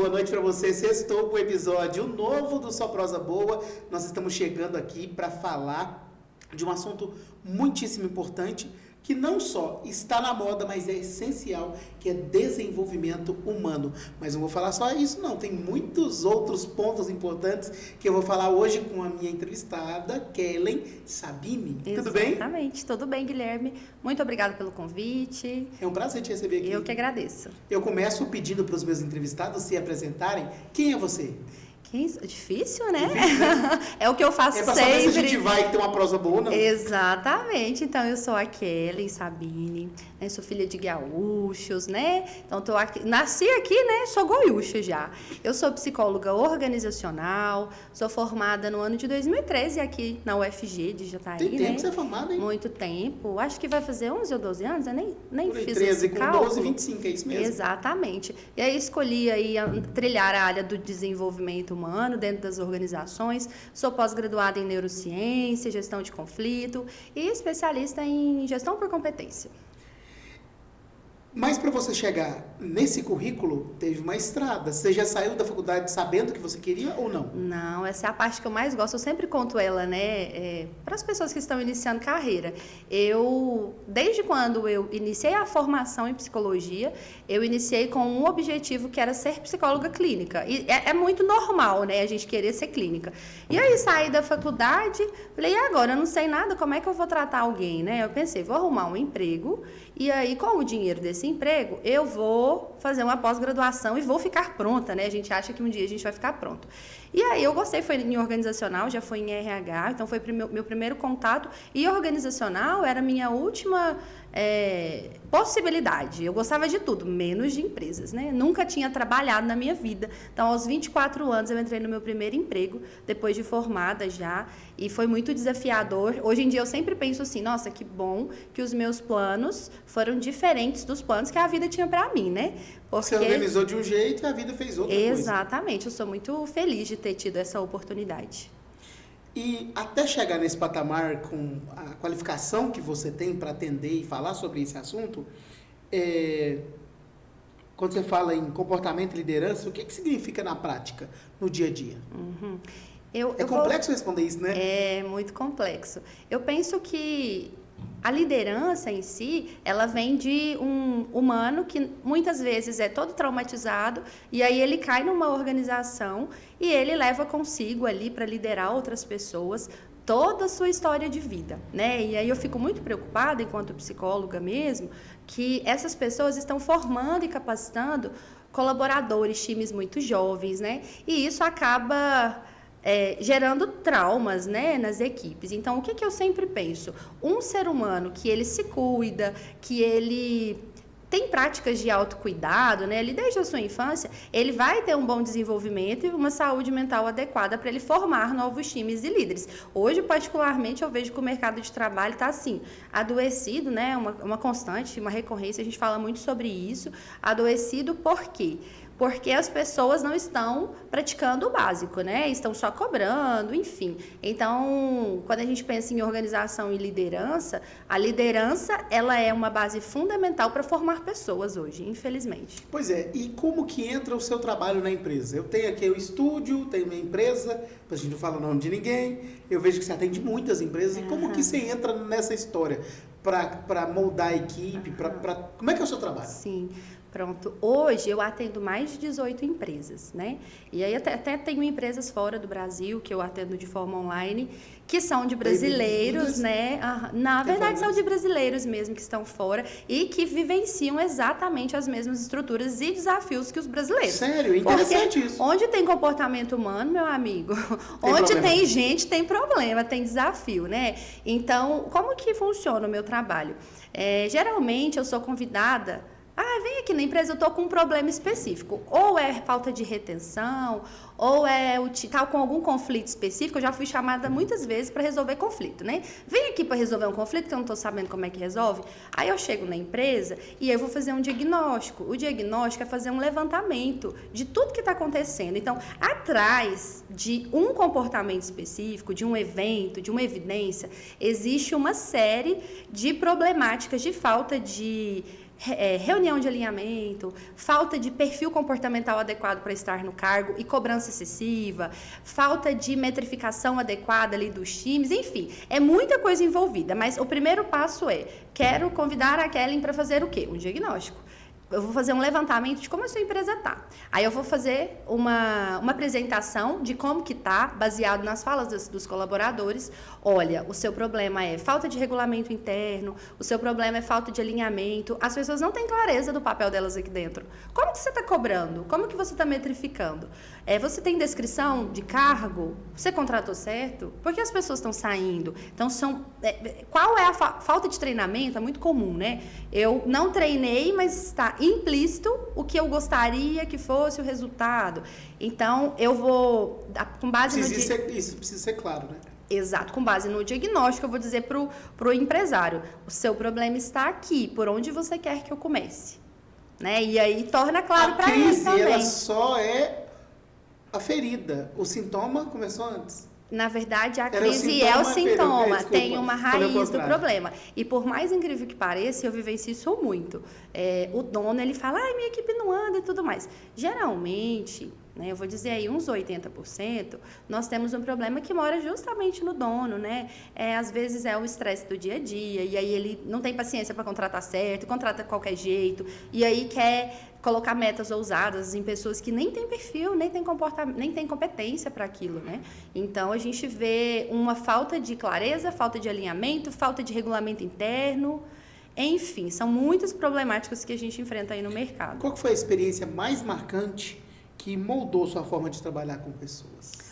boa noite para você. Sextou com o episódio novo do Só Prosa Boa. Nós estamos chegando aqui para falar de um assunto muitíssimo importante, que não só está na moda, mas é essencial, que é desenvolvimento humano. Mas não vou falar só isso, não. Tem muitos outros pontos importantes que eu vou falar hoje com a minha entrevistada, Kellen Sabini. Tudo bem? Exatamente. Tudo bem, Guilherme. Muito obrigada pelo convite. É um prazer te receber aqui. Eu que agradeço. Eu começo pedindo para os meus entrevistados se apresentarem. Quem é você? Difícil, né? Difícil, né? É o que eu faço sempre. É para sempre. saber se a gente vai ter uma prosa boa, não? Exatamente. Então, eu sou a Kellen Sabini, né? Sou filha de gaúchos, né? Então, tô aqui, nasci aqui, né? Sou goiúcha já. Eu sou psicóloga organizacional, sou formada no ano de 2013 aqui na UFG de Jataí, Tem tempo né? que você é formada, hein? Muito tempo. Acho que vai fazer 11 ou 12 anos, eu nem Por aí, fiz 13 esse com cálculo. 12, 25, é isso mesmo? Exatamente. E aí escolhi aí trilhar a área do desenvolvimento humano dentro das organizações. Sou pós-graduada em neurociência, gestão de conflito e especialista em gestão por competência. Mas para você chegar nesse currículo, teve uma estrada. Você já saiu da faculdade sabendo o que você queria ou não? Não, essa é a parte que eu mais gosto. Eu sempre conto ela, né, para as pessoas que estão iniciando carreira. Desde quando eu iniciei a formação em psicologia, eu iniciei com um objetivo que era ser psicóloga clínica. E é muito normal, né, a gente querer ser clínica. E aí saí da faculdade, falei, e agora? Eu não sei nada, como é que eu vou tratar alguém, né? Eu pensei, vou arrumar um emprego e aí com o dinheiro desse emprego, eu vou fazer uma pós-graduação e vou ficar pronta, né? A gente acha que um dia a gente vai ficar pronto. E aí eu gostei, foi em organizacional, já foi em RH, então foi meu primeiro contato. E organizacional era a minha última possibilidade. Eu gostava de tudo, menos de empresas, né? Nunca tinha trabalhado na minha vida. Então, aos 24 anos, eu entrei no meu primeiro emprego, depois de formada já, e foi muito desafiador. Hoje em dia, eu sempre penso assim, nossa, que bom que os meus planos foram diferentes dos planos que a vida tinha para mim, né? Porque você organizou de um jeito e a vida fez outra coisa. Exatamente. Eu sou muito feliz de ter tido essa oportunidade. E até chegar nesse patamar com a qualificação que você tem para atender e falar sobre esse assunto, quando você fala em comportamento e liderança, o que significa na prática, no dia a dia? Uhum. Complexo responder isso, né? É muito complexo. Eu penso que a liderança em si, ela vem de um humano que muitas vezes é todo traumatizado e aí ele cai numa organização e ele leva consigo ali para liderar outras pessoas toda a sua história de vida, né? E aí eu fico muito preocupada, enquanto psicóloga mesmo, que essas pessoas estão formando e capacitando colaboradores, times muito jovens, né? E isso acaba gerando traumas, né, nas equipes. Então, o que eu sempre penso? Um ser humano que ele se cuida, que ele tem práticas de autocuidado, né, ele desde a sua infância, ele vai ter um bom desenvolvimento e uma saúde mental adequada para ele formar novos times e líderes. Hoje, particularmente, eu vejo que o mercado de trabalho está assim, adoecido, né, uma constante, uma recorrência, a gente fala muito sobre isso, adoecido por quê? Porque as pessoas não estão praticando o básico, né? Estão só cobrando, enfim. Então, quando a gente pensa em organização e liderança, a liderança, ela é uma base fundamental para formar pessoas hoje, infelizmente. Pois é, e como que entra o seu trabalho na empresa? Eu tenho aqui o estúdio, tenho minha empresa, a gente não fala o nome de ninguém, eu vejo que você atende muitas empresas, e como que você entra nessa história para moldar a equipe, como é que é o seu trabalho? Sim. Pronto, hoje eu atendo mais de 18 empresas, né? E aí até tenho empresas fora do Brasil que eu atendo de forma online, que são de brasileiros, né? Na verdade, são de brasileiros mesmo que estão fora e que vivenciam exatamente as mesmas estruturas e desafios que os brasileiros. Sério? Interessante isso. Onde tem comportamento humano, meu amigo, onde tem gente, tem problema, tem desafio, né? Então, como que funciona o meu trabalho? Geralmente, eu sou convidada vem aqui na empresa, eu estou com um problema específico. Ou é falta de retenção, ou tá com algum conflito específico. Eu já fui chamada muitas vezes para resolver conflito, né? Vem aqui para resolver um conflito que eu não estou sabendo como é que resolve. Aí eu chego na empresa e eu vou fazer um diagnóstico. O diagnóstico é fazer um levantamento de tudo que está acontecendo. Então, atrás de um comportamento específico, de um evento, de uma evidência, existe uma série de problemáticas de falta de reunião de alinhamento, falta de perfil comportamental adequado para estar no cargo e cobrança excessiva, falta de metrificação adequada ali dos times, enfim, é muita coisa envolvida, mas o primeiro passo é, quero convidar a Kellen para fazer o quê? Um diagnóstico. Eu vou fazer um levantamento de como a sua empresa está. Aí eu vou fazer uma apresentação de como que está, baseado nas falas dos colaboradores. Olha, o seu problema é falta de regulamento interno, o seu problema é falta de alinhamento. As pessoas não têm clareza do papel delas aqui dentro. Como que você está cobrando? Como que você está metrificando? Você tem descrição de cargo? Você contratou certo? Por que as pessoas estão saindo? Então, qual é a falta de treinamento? É muito comum, né? Eu não treinei, mas está implícito o que eu gostaria que fosse o resultado. Então, eu vou, com base Isso precisa ser claro, né? Exato, com base no diagnóstico, eu vou dizer pro empresário, o seu problema está aqui, por onde você quer que eu comece? Né? E aí torna claro para ele também. A crise, ela só é a ferida. O sintoma começou antes. Na verdade, a crise é o sintoma, tem uma raiz do problema. E por mais incrível que pareça, eu vivencio isso muito. O dono, ele fala, minha equipe não anda e tudo mais. Geralmente, né, eu vou dizer aí uns 80%, nós temos um problema que mora justamente no dono, né? Às vezes é o estresse do dia a dia, e aí ele não tem paciência para contratar certo, contrata de qualquer jeito, e aí quer colocar metas ousadas em pessoas que nem têm perfil, nem têm comportamento, nem têm competência para aquilo, né? Então, a gente vê uma falta de clareza, falta de alinhamento, falta de regulamento interno, enfim, são muitas problemáticas que a gente enfrenta aí no mercado. Qual foi a experiência mais marcante que moldou sua forma de trabalhar com pessoas?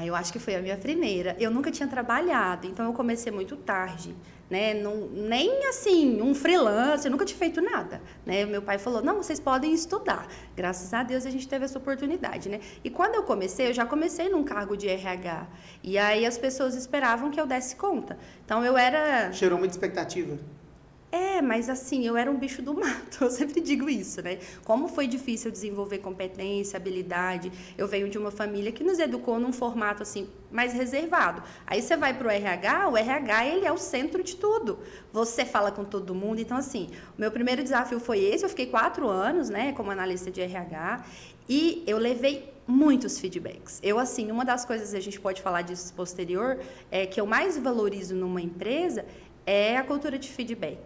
Eu acho que foi a minha primeira. Eu nunca tinha trabalhado, então eu comecei muito tarde, né? Nem assim, um freelance, eu nunca tinha feito nada, né? Meu pai falou, não, vocês podem estudar. Graças a Deus a gente teve essa oportunidade, né? E quando eu já comecei num cargo de RH. E aí as pessoas esperavam que eu desse conta. Então eu era... Gerou muita expectativa? Mas assim, eu era um bicho do mato, eu sempre digo isso, né? Como foi difícil desenvolver competência, habilidade. Eu venho de uma família que nos educou num formato assim, mais reservado. Aí você vai para o RH, ele é o centro de tudo. Você fala com todo mundo. Então, assim, o meu primeiro desafio foi esse. Eu fiquei 4 anos, né, como analista de RH, e eu levei muitos feedbacks. Assim, uma das coisas, a gente pode falar disso posterior, que eu mais valorizo numa empresa é a cultura de feedback.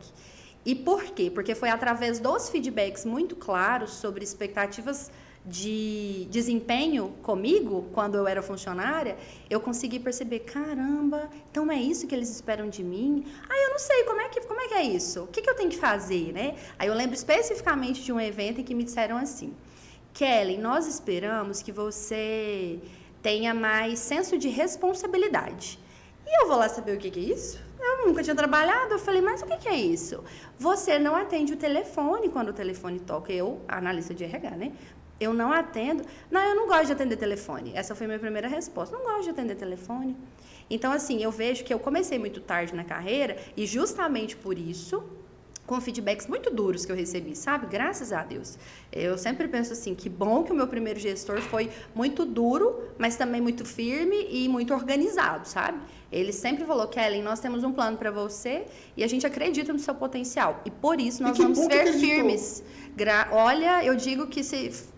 E por quê? Porque foi através dos feedbacks muito claros sobre expectativas de desempenho comigo, quando eu era funcionária, eu consegui perceber, caramba, então é isso que eles esperam de mim? Eu não sei, como é que é isso? O que eu tenho que fazer, né? Aí eu lembro especificamente de um evento em que me disseram assim, Kellen, nós esperamos que você tenha mais senso de responsabilidade. E eu vou lá saber o que é isso? Eu nunca tinha trabalhado, eu falei, mas o que é isso? Você não atende o telefone quando o telefone toca. Eu, analista de RH, né? Eu não atendo. Não, eu não gosto de atender telefone. Essa foi a minha primeira resposta. Não gosto de atender telefone. Então, assim, eu vejo que eu comecei muito tarde na carreira e justamente por isso, com feedbacks muito duros que eu recebi, sabe? Graças a Deus. Eu sempre penso assim, que bom que o meu primeiro gestor foi muito duro, mas também muito firme e muito organizado, sabe? Ele sempre falou, Kellen, nós temos um plano para você e a gente acredita no seu potencial. E por isso nós vamos ser firmes. Olha, eu digo que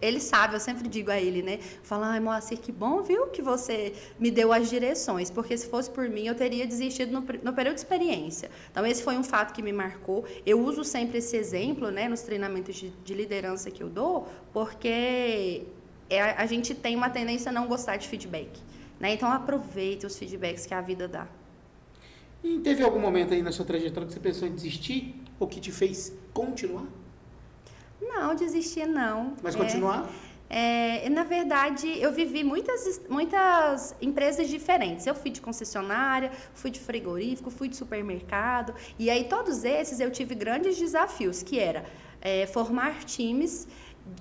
ele sabe, eu sempre digo a ele, né? Fala, Moacir, que bom, viu, que você me deu as direções, porque se fosse por mim, eu teria desistido no período de experiência. Então, esse foi um fato que me marcou. Eu uso sempre esse exemplo, né, nos treinamentos de liderança que eu dou, porque a gente tem uma tendência a não gostar de feedback. Né? Então, aproveite os feedbacks que a vida dá. E teve algum momento aí na sua trajetória que você pensou em desistir? Ou que te fez continuar? Não, desistir não. Mas continuar? Na verdade, eu vivi muitas empresas diferentes. Eu fui de concessionária, fui de frigorífico, fui de supermercado. E aí, todos esses, eu tive grandes desafios, que era formar times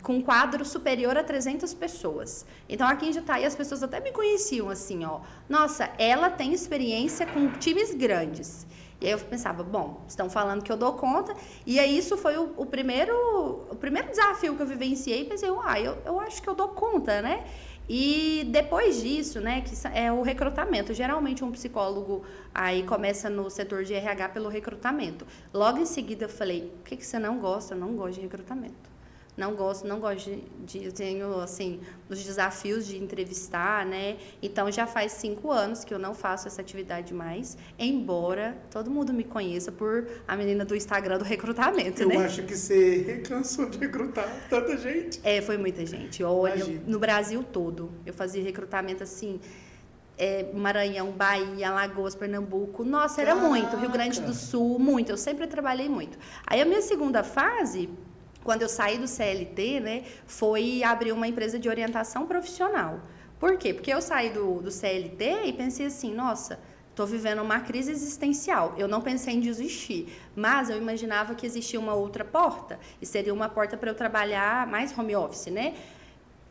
com quadro superior a 300 pessoas. Então, aqui em Jataí, as pessoas até me conheciam assim, nossa, ela tem experiência com times grandes. E aí eu pensava, bom, estão falando que eu dou conta. E aí isso foi o primeiro desafio que eu vivenciei. Pensei, eu acho que eu dou conta, né? E depois disso, né, que é o recrutamento. Geralmente um psicólogo aí começa no setor de RH pelo recrutamento. Logo em seguida eu falei, o que você não gosta? Eu não gosto de recrutamento. Não gosto eu tenho, assim, os desafios de entrevistar, né? Então, já faz 5 anos que eu não faço essa atividade mais, embora todo mundo me conheça por a menina do Instagram do recrutamento, né? Eu acho que você cansou de recrutar tanta gente. Foi muita gente. Olha, no Brasil todo. Eu fazia recrutamento, assim, Maranhão, Bahia, Alagoas, Pernambuco. Nossa, era muito. Rio Grande do Sul, muito. Eu sempre trabalhei muito. Aí, a minha segunda fase... Quando eu saí do CLT, né, foi abrir uma empresa de orientação profissional. Por quê? Porque eu saí do CLT e pensei assim, nossa, estou vivendo uma crise existencial. Eu não pensei em desistir, mas eu imaginava que existia uma outra porta, e seria uma porta para eu trabalhar mais home office, né?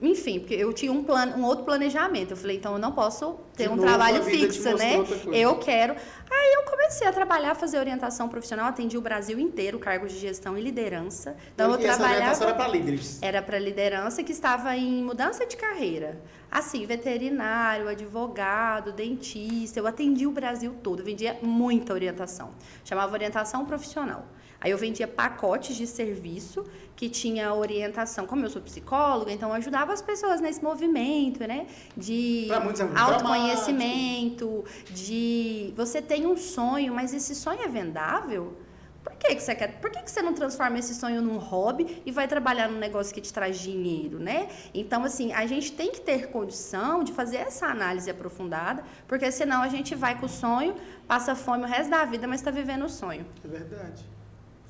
Enfim, porque eu tinha um outro planejamento. Eu falei, então eu não posso ter um trabalho fixo, né? Eu quero. Aí eu comecei a trabalhar, fazer orientação profissional, atendi o Brasil inteiro, cargos de gestão e liderança. Então eu trabalhava. Essa era para líderes? Era para liderança que estava em mudança de carreira. Assim, veterinário, advogado, dentista. Eu atendi o Brasil todo, vendia muita orientação. Chamava orientação profissional. Aí eu vendia pacotes de serviço que tinha orientação. Como eu sou psicóloga, então eu ajudava as pessoas nesse movimento, né? De autoconhecimento, de você tem um sonho, mas esse sonho é vendável? Por que você quer? Por que você não transforma esse sonho num hobby e vai trabalhar num negócio que te traz dinheiro, né? Então, assim, a gente tem que ter condição de fazer essa análise aprofundada, porque senão a gente vai com o sonho, passa fome o resto da vida, mas está vivendo o sonho. É verdade.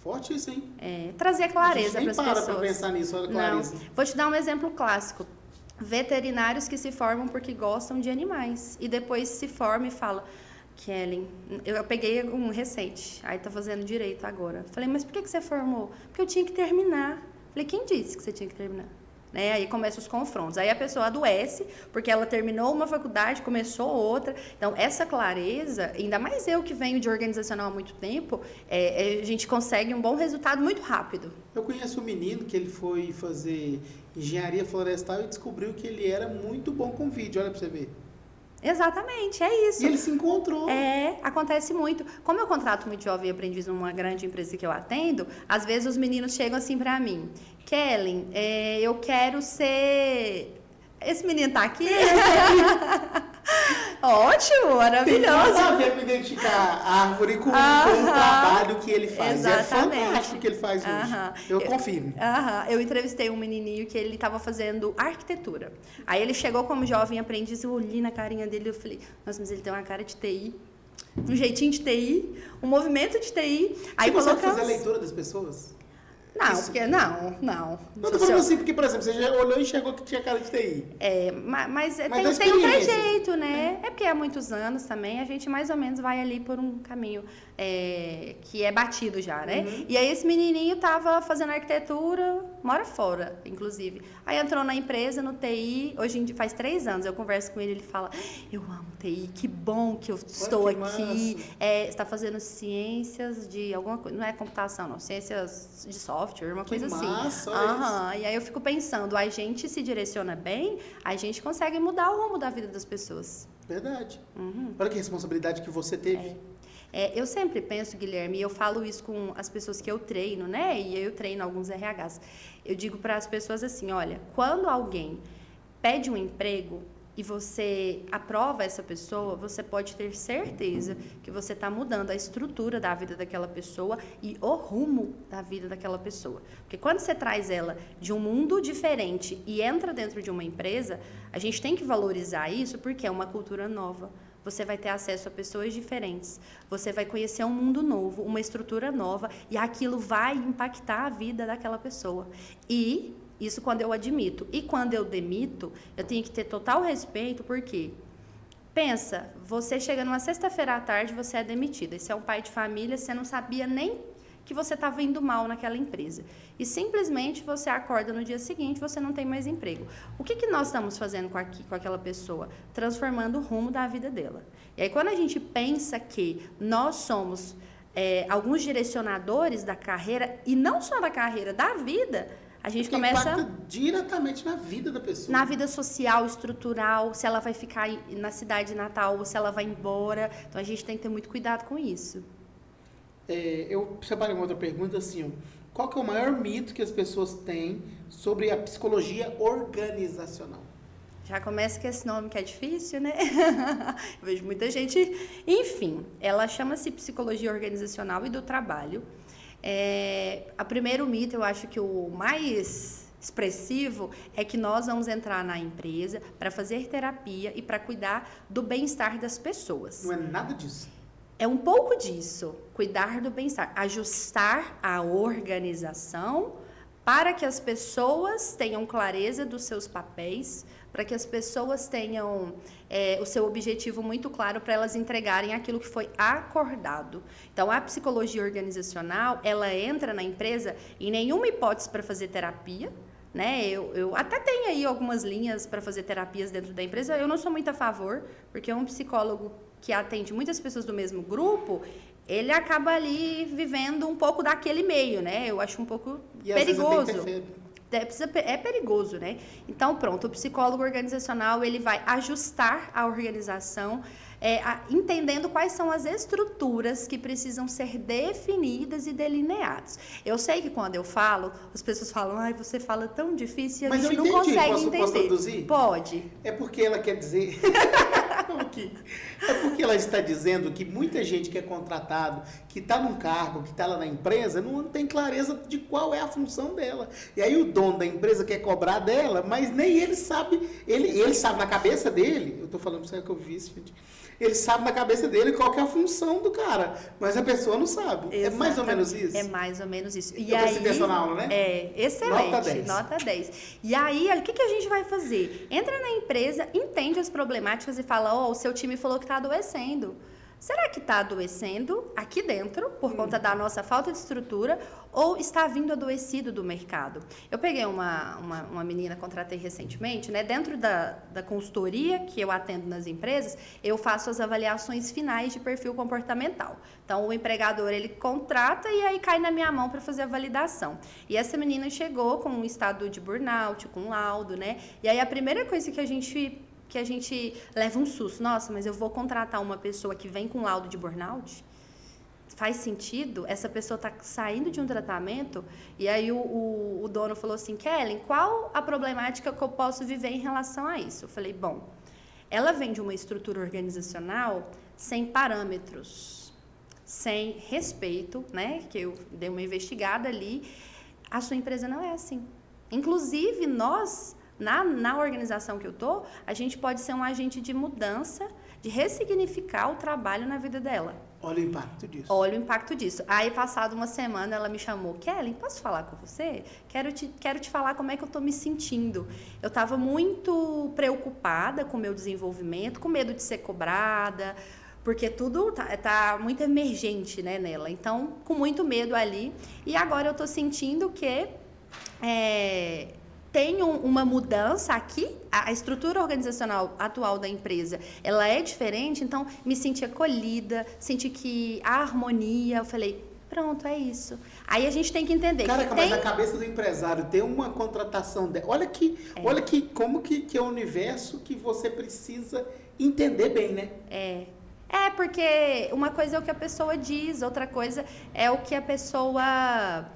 Forte isso, hein? Trazer clareza para as pessoas. Para pensar nisso, olha, clareza. Não. Vou te dar um exemplo clássico. Veterinários que se formam porque gostam de animais e depois se formam e falam, Kelly, eu peguei um recente, aí tá fazendo direito agora. Falei, mas por que você formou? Porque eu tinha que terminar. Falei, quem disse que você tinha que terminar? Né? Aí começam os confrontos. Aí a pessoa adoece, porque ela terminou uma faculdade, começou outra. Então, essa clareza, ainda mais eu que venho de organizacional há muito tempo, a gente consegue um bom resultado muito rápido. Eu conheço um menino que ele foi fazer engenharia florestal e descobriu que ele era muito bom com vídeo, olha pra você ver. Exatamente, é isso. E ele se encontrou. Acontece muito. Como eu contrato muito jovem aprendiz numa grande empresa que eu atendo, às vezes os meninos chegam assim pra mim, Kellen, eu quero ser... Esse menino tá aqui? Ótimo, maravilhoso. Tem nada a ver com identificar a árvore com o trabalho que ele faz. Exatamente. É fantástico o que ele faz hoje. Eu confirmo. Eu entrevistei um menininho que ele estava fazendo arquitetura. Aí ele chegou como jovem aprendiz, eu olhei na carinha dele e eu falei, nossa, mas ele tem uma cara de TI, um jeitinho de TI, um movimento de TI. Aí você consegue fazer a leitura das pessoas? Não, porque não. Eu tô falando assim, porque, por exemplo, você já olhou e enxergou que tinha cara de TI. Mas tem um trejeito, né? É porque há muitos anos também a gente mais ou menos vai ali por um caminho que é batido já, né? Uhum. E aí esse menininho tava fazendo arquitetura, mora fora, inclusive. Aí entrou na empresa, no TI, hoje faz 3 anos, eu converso com ele, ele fala, eu amo TI, que bom que eu estou aqui. Você está fazendo ciências de alguma coisa, não é computação, não, ciências de software, uma coisa assim. E aí eu fico pensando, a gente se direciona bem, a gente consegue mudar o rumo da vida das pessoas. Verdade. Uhum. Olha que responsabilidade que você teve. Eu sempre penso, Guilherme, e eu falo isso com as pessoas que eu treino, né? E eu treino alguns RHs. Eu digo para as pessoas assim, olha, quando alguém pede um emprego e você aprova essa pessoa, você pode ter certeza que você está mudando a estrutura da vida daquela pessoa e o rumo da vida daquela pessoa. Porque quando você traz ela de um mundo diferente e entra dentro de uma empresa, a gente tem que valorizar isso porque é uma cultura nova. Você vai ter acesso a pessoas diferentes, você vai conhecer um mundo novo, uma estrutura nova, e aquilo vai impactar a vida daquela pessoa. E isso quando eu admito. E quando eu demito, eu tenho que ter total respeito, porque pensa, você chega numa sexta-feira à tarde, você é demitida, e você é um pai de família, você não sabia nem que você estava indo mal naquela empresa. E simplesmente você acorda no dia seguinte, você não tem mais emprego. O que nós estamos fazendo com aquela pessoa? Transformando o rumo da vida dela. E aí, quando a gente pensa que nós somos alguns direcionadores da carreira, e não só da carreira, da vida, A gente Porque começa impacta diretamente na vida da pessoa. na vida social, estrutural, se ela vai ficar na cidade natal ou se ela vai embora. Então a gente tem que ter muito cuidado com isso. Eu separei uma outra pergunta assim, ó. Qual que é o maior mito que as pessoas têm sobre a psicologia organizacional? Já começa com esse nome que é difícil, né? Eu vejo muita gente. Enfim, ela chama-se Psicologia Organizacional e do Trabalho. O primeiro mito, eu acho que o mais expressivo é que nós vamos entrar na empresa para fazer terapia e para cuidar do bem-estar das pessoas. Não é nada disso. É um pouco disso, cuidar do bem-estar, ajustar a organização para que as pessoas tenham clareza dos seus papéis, para que as pessoas tenham o seu objetivo muito claro para elas entregarem aquilo que foi acordado. Então, a psicologia organizacional, ela entra na empresa em nenhuma hipótese para fazer terapia, né? Eu até tenho aí algumas linhas para fazer terapias dentro da empresa, eu não sou muito a favor, porque um psicólogo que atende muitas pessoas do mesmo grupo, ele acaba ali vivendo um pouco daquele meio, né? Eu acho um pouco perigoso. É perigoso, né? Então, pronto, o psicólogo organizacional, ele vai ajustar a organização, entendendo quais são as estruturas que precisam ser definidas e delineadas. Eu sei que quando eu falo, as pessoas falam, ai, você fala tão difícil e a gente não consegue entender. Posso traduzir? Pode. É porque ela quer dizer... É porque ela está dizendo que muita gente que é contratado, que está num cargo, que está lá na empresa, não tem clareza de qual é a função dela. E aí o dono da empresa quer cobrar dela, mas nem ele sabe. Ele sabe na cabeça dele, eu estou falando para você que eu vi isso, gente. Ele sabe na cabeça dele qual que é a função do cara, mas a pessoa não sabe. Exatamente. É mais ou menos isso? É mais ou menos isso. E eu prestei atenção na aula, né? Excelente. Nota 10. Nota 10. E aí, o que a gente vai fazer? Entra na empresa, entende as problemáticas e fala, o seu time falou que está adoecendo. Será que está adoecendo aqui dentro, por conta da nossa falta de estrutura, ou está vindo adoecido do mercado? Eu peguei uma menina, contratei recentemente, né? Dentro da consultoria que eu atendo nas empresas, eu faço as avaliações finais de perfil comportamental. Então, o empregador, ele contrata e aí cai na minha mão para fazer a validação. E essa menina chegou com um estado de burnout, com um laudo, né? E aí, a primeira coisa que a gente leva um susto. Nossa, mas eu vou contratar uma pessoa que vem com laudo de burnout? Faz sentido? Essa pessoa está saindo de um tratamento e aí o dono falou assim, Kellen, qual a problemática que eu posso viver em relação a isso? Eu falei, bom, ela vem de uma estrutura organizacional sem parâmetros, sem respeito, né? Que eu dei uma investigada ali. A sua empresa não é assim. Inclusive, nós... Na organização que eu tô, a gente pode ser um agente de mudança, de ressignificar o trabalho na vida dela. Olha o impacto disso. Olha o impacto disso. Aí, passado uma semana, ela me chamou, Kellen, posso falar com você? Quero te falar como é que eu tô me sentindo. Eu estava muito preocupada com o meu desenvolvimento, com medo de ser cobrada, porque tudo tá muito emergente, né, nela. Então, com muito medo ali. E agora eu tô sentindo que... tem uma mudança aqui, a estrutura organizacional atual da empresa, ela é diferente, então me senti acolhida, senti que a harmonia, eu falei, pronto, é isso. Aí a gente tem que entender mas na cabeça do empresário ter uma contratação dela, olha como que é o universo que você precisa entender bem, né? Porque uma coisa é o que a pessoa diz, outra coisa é o que a pessoa...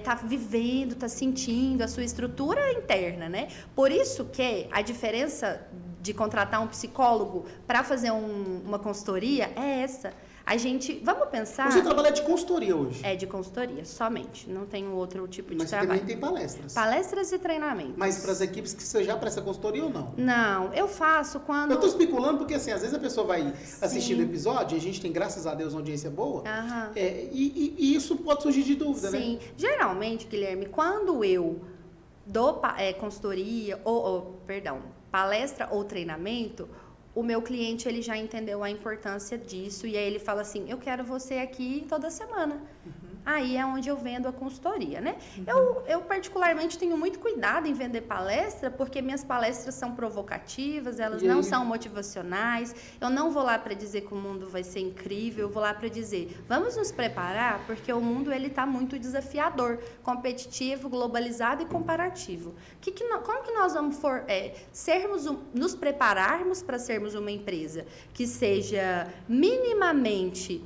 tá vivendo, tá sentindo, a sua estrutura interna, né? Por isso que a diferença de contratar um psicólogo para fazer uma consultoria é essa. A gente, vamos pensar... Você trabalha de consultoria hoje? É, de consultoria, somente. Não tem outro tipo de Mas trabalho. Mas também tem palestras. Palestras e treinamentos. Mas para as equipes que você já presta consultoria ou não? Não, eu faço quando... Eu estou especulando porque, assim, às vezes a pessoa vai assistindo o episódio, e a gente tem, graças a Deus, uma audiência boa, e isso pode surgir de dúvida, né? Sim. Geralmente, Guilherme, quando eu dou consultoria, palestra ou treinamento... O meu cliente, ele já entendeu a importância disso e aí ele fala assim, eu quero você aqui toda semana. aí é onde eu vendo a consultoria, né? Eu particularmente tenho muito cuidado em vender palestra, porque minhas palestras são provocativas, elas não são motivacionais. Eu não vou lá para dizer que o mundo vai ser incrível, eu vou lá para dizer, vamos nos preparar, porque o mundo ele está muito desafiador, competitivo, globalizado e comparativo. Como que nós vamos nos prepararmos para sermos uma empresa que seja minimamente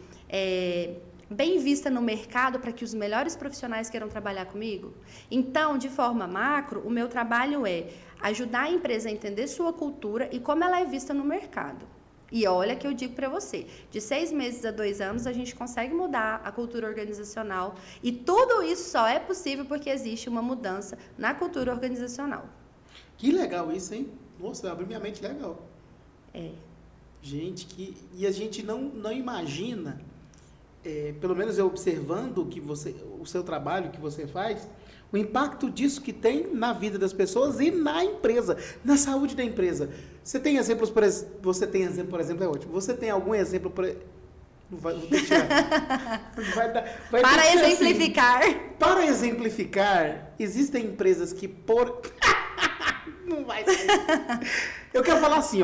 bem vista no mercado para que os melhores profissionais queiram trabalhar comigo? Então, de forma macro, o meu trabalho é ajudar a empresa a entender sua cultura e como ela é vista no mercado. E olha que eu digo para você, de 6 meses a 2 anos, a gente consegue mudar a cultura organizacional. E tudo isso só é possível porque existe uma mudança na cultura organizacional. Que legal isso, hein? Nossa, abriu minha mente, legal. Gente, e a gente não imagina, pelo menos eu observando o seu trabalho que você faz, o impacto disso que tem na vida das pessoas e na empresa, na saúde da empresa. Você tem exemplos, por exemplo, é ótimo. Você tem algum exemplo, vou ter que tirar. Para exemplificar. Assim, para exemplificar, existem empresas que não vai ser. Eu quero falar assim,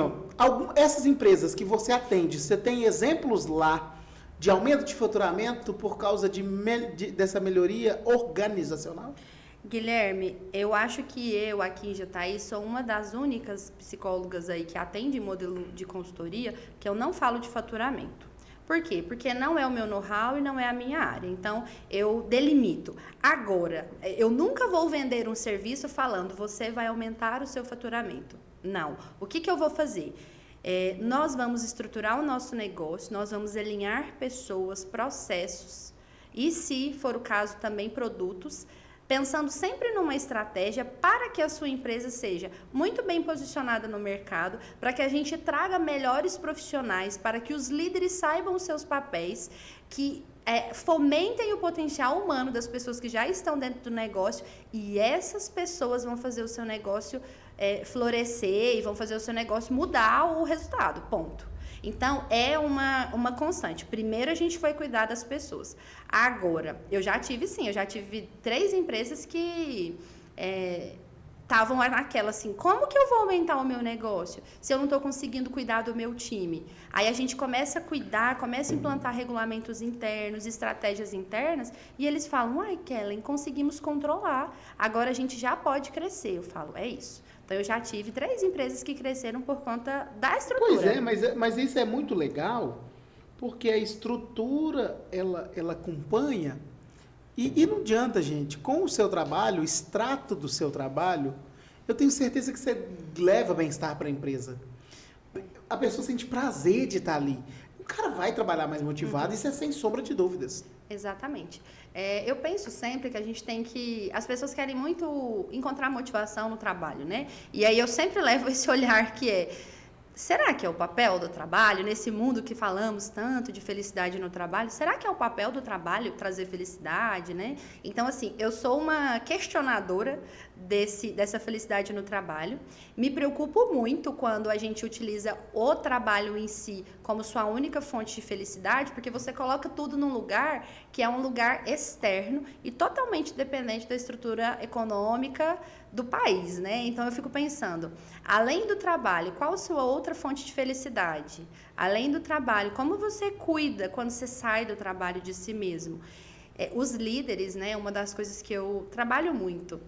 essas empresas que você atende, você tem exemplos lá de aumento de faturamento por causa dessa melhoria organizacional? Guilherme, eu acho que eu aqui em Jataí sou uma das únicas psicólogas aí que atende modelo de consultoria que eu não falo de faturamento. Por quê? Porque não é o meu know-how e não é a minha área. Então, eu delimito. Agora, eu nunca vou vender um serviço falando, você vai aumentar o seu faturamento. Não. O que eu vou fazer? Nós vamos estruturar o nosso negócio, nós vamos alinhar pessoas, processos e, se for o caso, também produtos, pensando sempre numa estratégia para que a sua empresa seja muito bem posicionada no mercado, para que a gente traga melhores profissionais, para que os líderes saibam os seus papéis, que fomentem o potencial humano das pessoas que já estão dentro do negócio, e essas pessoas vão fazer o seu negócio florescer e vão fazer o seu negócio mudar o resultado, ponto. Então, é uma constante. Primeiro, a gente foi cuidar das pessoas. Agora, eu já tive 3 empresas que estavam naquela assim, como que eu vou aumentar o meu negócio se eu não estou conseguindo cuidar do meu time? Aí a gente começa a cuidar, começa a implantar regulamentos internos, estratégias internas, e eles falam, Kellen, conseguimos controlar, agora a gente já pode crescer. Eu falo, é isso. Então, eu já tive 3 empresas que cresceram por conta da estrutura. Pois mas isso é muito legal, porque a estrutura, ela acompanha, e não adianta, gente, com o seu trabalho, o extrato do seu trabalho, eu tenho certeza que você leva bem-estar para a empresa. A pessoa sente prazer de estar ali. O cara vai trabalhar mais motivado, isso é sem sombra de dúvidas. Exatamente. Eu penso sempre que a gente tem que... As pessoas querem muito encontrar motivação no trabalho, né? E aí eu sempre levo esse olhar que será que é o papel do trabalho, nesse mundo que falamos tanto de felicidade no trabalho, será que é o papel do trabalho trazer felicidade, né? Então, assim, eu sou uma questionadora dessa felicidade no trabalho. Me preocupo muito quando a gente utiliza o trabalho em si como sua única fonte de felicidade, porque você coloca tudo num lugar que é um lugar externo e totalmente dependente da estrutura econômica do país, né? Então, eu fico pensando, além do trabalho, qual a sua outra fonte de felicidade? Além do trabalho, como você cuida quando você sai do trabalho de si mesmo? Os líderes, né? Uma das coisas que eu trabalho muito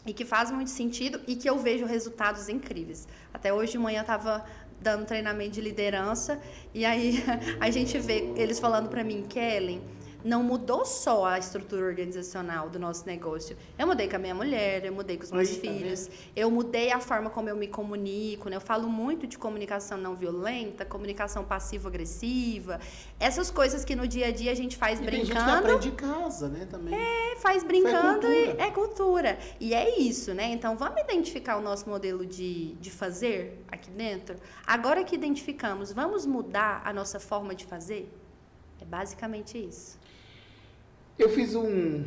e que faz muito sentido e que eu vejo resultados incríveis. Até hoje de manhã eu estava dando treinamento de liderança e aí a gente vê eles falando para mim, Kellen, não mudou só a estrutura organizacional do nosso negócio. Eu mudei com a minha mulher, eu mudei com os meus filhos, eu mudei a forma como eu me comunico, né? Eu falo muito de comunicação não violenta, comunicação passivo-agressiva, essas coisas que no dia a dia a gente faz brincando. Tem gente que aprende em casa, né? Também. Faz brincando e é cultura. E é isso, né? Então, vamos identificar o nosso modelo de fazer aqui dentro? Agora que identificamos, vamos mudar a nossa forma de fazer? É basicamente isso. Eu fiz um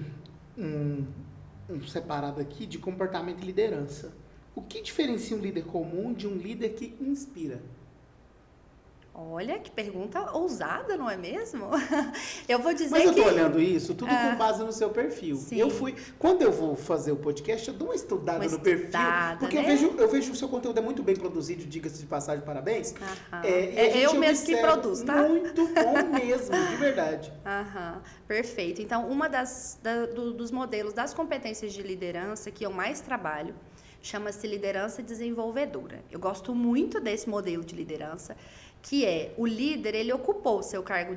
separado aqui de comportamento e liderança. O que diferencia um líder comum de um líder que inspira? Olha, que pergunta ousada, não é mesmo? Eu vou dizer Mas eu que... tô olhando isso tudo com base no seu perfil. Sim. Quando eu vou fazer o podcast, eu dou uma estudada no perfil, porque né? eu vejo o seu conteúdo é muito bem produzido, diga-se de passagem, parabéns. Eu mesmo que produzo, tá? Muito bom mesmo, de verdade. Perfeito. Então, dos modelos das competências de liderança que eu mais trabalho chama-se liderança desenvolvedora. Eu gosto muito desse modelo de liderança, que é o líder, ele ocupou o seu cargo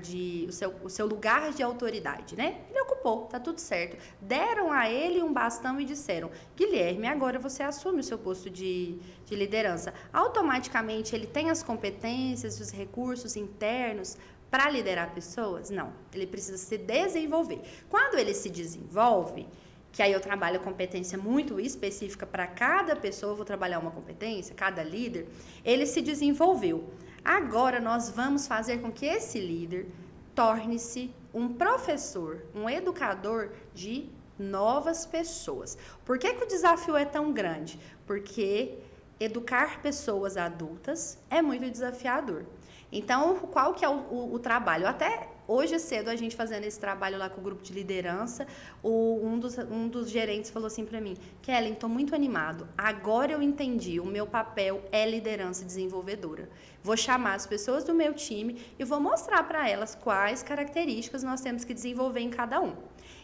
o seu lugar de autoridade, né? Ele ocupou, tá tudo certo. Deram a ele um bastão e disseram: Guilherme, agora você assume o seu posto de liderança. Automaticamente ele tem as competências, os recursos internos para liderar pessoas? Não, ele precisa se desenvolver. Quando ele se desenvolve, que aí eu trabalho competência muito específica para cada pessoa, eu vou trabalhar uma competência, cada líder, ele se desenvolveu. Agora nós vamos fazer com que esse líder torne-se um professor, um educador de novas pessoas. Por que o desafio é tão grande? Porque educar pessoas adultas é muito desafiador. Então, qual que é o trabalho? Até hoje cedo, a gente fazendo esse trabalho lá com o grupo de liderança, um dos gerentes falou assim para mim: Kellen, estou muito animado. Agora eu entendi, o meu papel é liderança desenvolvedora. Vou chamar as pessoas do meu time e vou mostrar para elas quais características nós temos que desenvolver em cada um.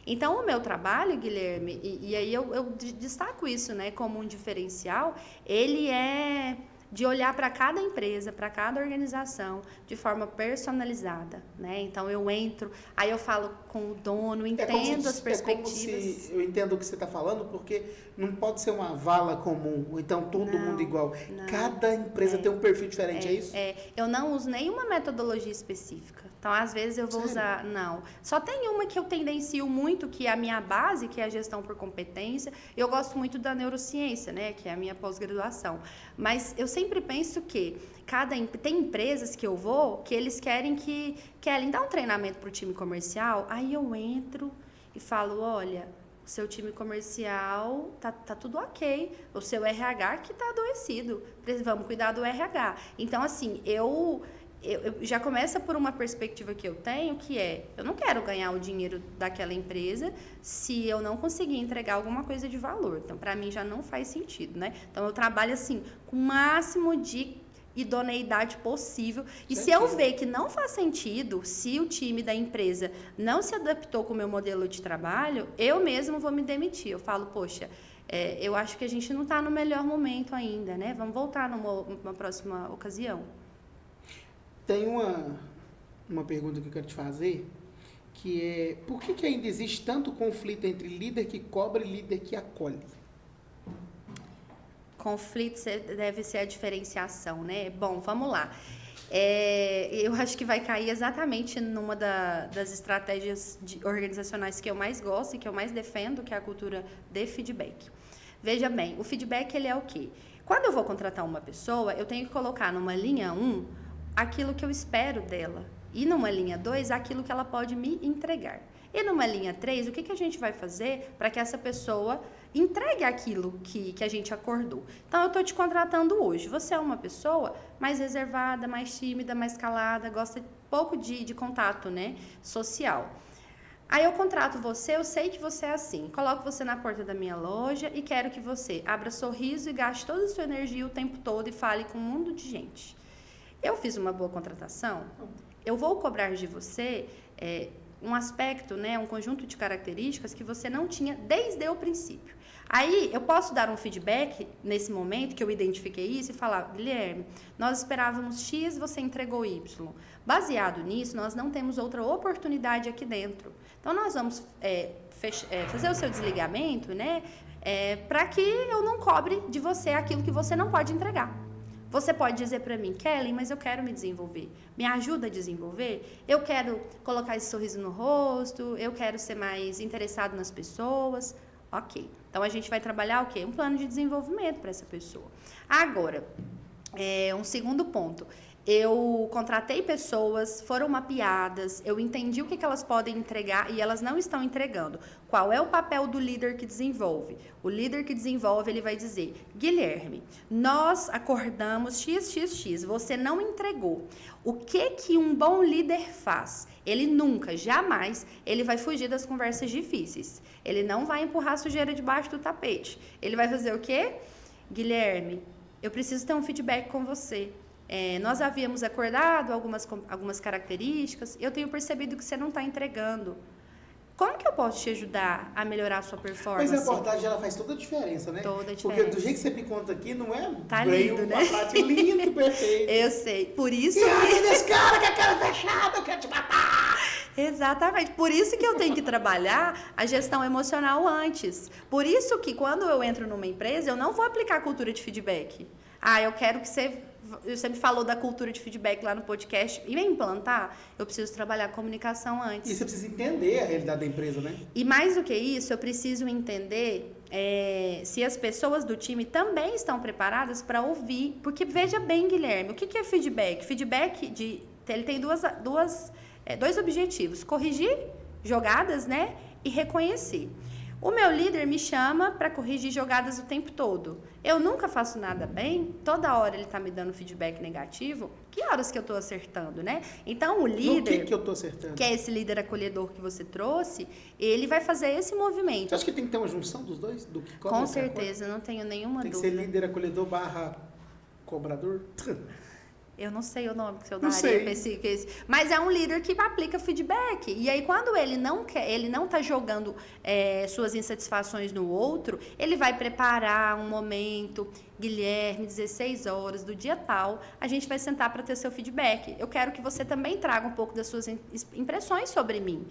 Então, o meu trabalho, Guilherme, e aí eu destaco isso, né, como um diferencial, ele é de olhar para cada empresa, para cada organização, de forma personalizada, né? Então, eu entro, aí eu falo com o dono, entendo as perspectivas. Eu entendo o que você está falando, porque não pode ser uma vala comum, ou então todo mundo igual. Cada empresa tem um perfil diferente, é isso? Eu não uso nenhuma metodologia específica. Então, às vezes eu vou usar... Não. Só tem uma que eu tendencio muito, que é a minha base, que é a gestão por competência. Eu gosto muito da neurociência, né? Que é a minha pós-graduação. Mas eu sempre penso que tem empresas que eu vou que eles querem querem dar um treinamento para o time comercial. Aí eu entro e falo: olha, o seu time comercial tá tudo ok. O seu RH que tá adoecido. Vamos cuidar do RH. Então, assim, eu já começa por uma perspectiva que eu tenho, que é: eu não quero ganhar o dinheiro daquela empresa se eu não conseguir entregar alguma coisa de valor. Então, para mim, já não faz sentido, né? Então, eu trabalho, assim, com o máximo de idoneidade possível. E se eu ver que não faz sentido, se o time da empresa não se adaptou com o meu modelo de trabalho, eu mesmo vou me demitir. Eu falo: poxa, eu acho que a gente não está no melhor momento ainda, né? Vamos voltar numa próxima ocasião. Tem uma pergunta que eu quero te fazer, que é: por que ainda existe tanto conflito entre líder que cobra e líder que acolhe? Conflito deve ser a diferenciação, né? Bom, vamos lá. Eu acho que vai cair exatamente numa das estratégias organizacionais que eu mais gosto e que eu mais defendo, que é a cultura de feedback. Veja bem, o feedback, ele é o quê? Quando eu vou contratar uma pessoa, eu tenho que colocar numa linha 1 aquilo que eu espero dela, e numa linha 2 aquilo que ela pode me entregar. E numa linha 3, o que a gente vai fazer para que essa pessoa entregue aquilo que a gente acordou. Então, eu estou te contratando hoje. Você é uma pessoa mais reservada, mais tímida, mais calada, gosta pouco de contato, né, social. Aí eu contrato você, eu sei que você é assim. Coloco você na porta da minha loja e quero que você abra sorriso e gaste toda a sua energia o tempo todo e fale com um mundo de gente. Eu fiz uma boa contratação? Eu vou cobrar de você um aspecto, né, um conjunto de características que você não tinha desde o princípio. Aí eu posso dar um feedback nesse momento que eu identifiquei isso e falar: Guilherme, nós esperávamos X, você entregou Y. Baseado nisso, nós não temos outra oportunidade aqui dentro. Então, nós vamos fazer o seu desligamento, né, para que eu não cobre de você aquilo que você não pode entregar. Você pode dizer para mim: Kellen, mas eu quero me desenvolver. Me ajuda a desenvolver? Eu quero colocar esse sorriso no rosto, eu quero ser mais interessado nas pessoas. Ok. Então, a gente vai trabalhar o quê? Um plano de desenvolvimento para essa pessoa. Agora, um segundo ponto. Eu contratei pessoas, foram mapeadas, eu entendi o que elas podem entregar e elas não estão entregando. Qual é o papel do líder que desenvolve? O líder que desenvolve, ele vai dizer, Guilherme, nós acordamos XXX, você não entregou. O que um bom líder faz? Ele nunca, jamais, ele vai fugir das conversas difíceis. Ele não vai empurrar a sujeira debaixo do tapete. Ele vai fazer o quê? Guilherme, eu preciso ter um feedback com você. Nós havíamos acordado algumas características, eu tenho percebido que você não está entregando. Como que eu posso te ajudar a melhorar a sua performance? Mas a abordagem, ela faz toda a diferença, né? Toda a diferença. Porque do jeito que você me conta aqui, não é tá lindo, né? Uma prática lindo, perfeito. Eu sei, por isso... E aí, desse cara que é cara fechada, eu quero te matar! Exatamente, por isso que eu tenho que trabalhar a gestão emocional antes. Por isso que quando eu entro numa empresa, eu não vou aplicar a cultura de feedback. Eu quero que você me falou da cultura de feedback lá no podcast, e vem implantar, eu preciso trabalhar a comunicação antes. E você precisa entender a realidade da empresa, né? E mais do que isso, eu preciso entender se as pessoas do time também estão preparadas para ouvir. Porque veja bem, Guilherme, o que é feedback? Feedback, ele tem dois objetivos, corrigir jogadas, né, e reconhecer. O meu líder me chama para corrigir jogadas o tempo todo. Eu nunca faço nada bem, toda hora ele está me dando feedback negativo. Que horas que eu estou acertando, né? Então, o líder... No que eu estou acertando? Que é esse líder acolhedor que você trouxe, ele vai fazer esse movimento. Você acha que tem que ter uma junção dos dois? Do que Com certeza, não tenho nenhuma dúvida. Tem que ser líder acolhedor / cobrador? Eu não sei o nome que eu daria para esse. Mas é um líder que aplica feedback. E aí, quando ele não está jogando suas insatisfações no outro, ele vai preparar um momento. Guilherme, 16 horas do dia tal, a gente vai sentar para ter seu feedback. Eu quero que você também traga um pouco das suas impressões sobre mim.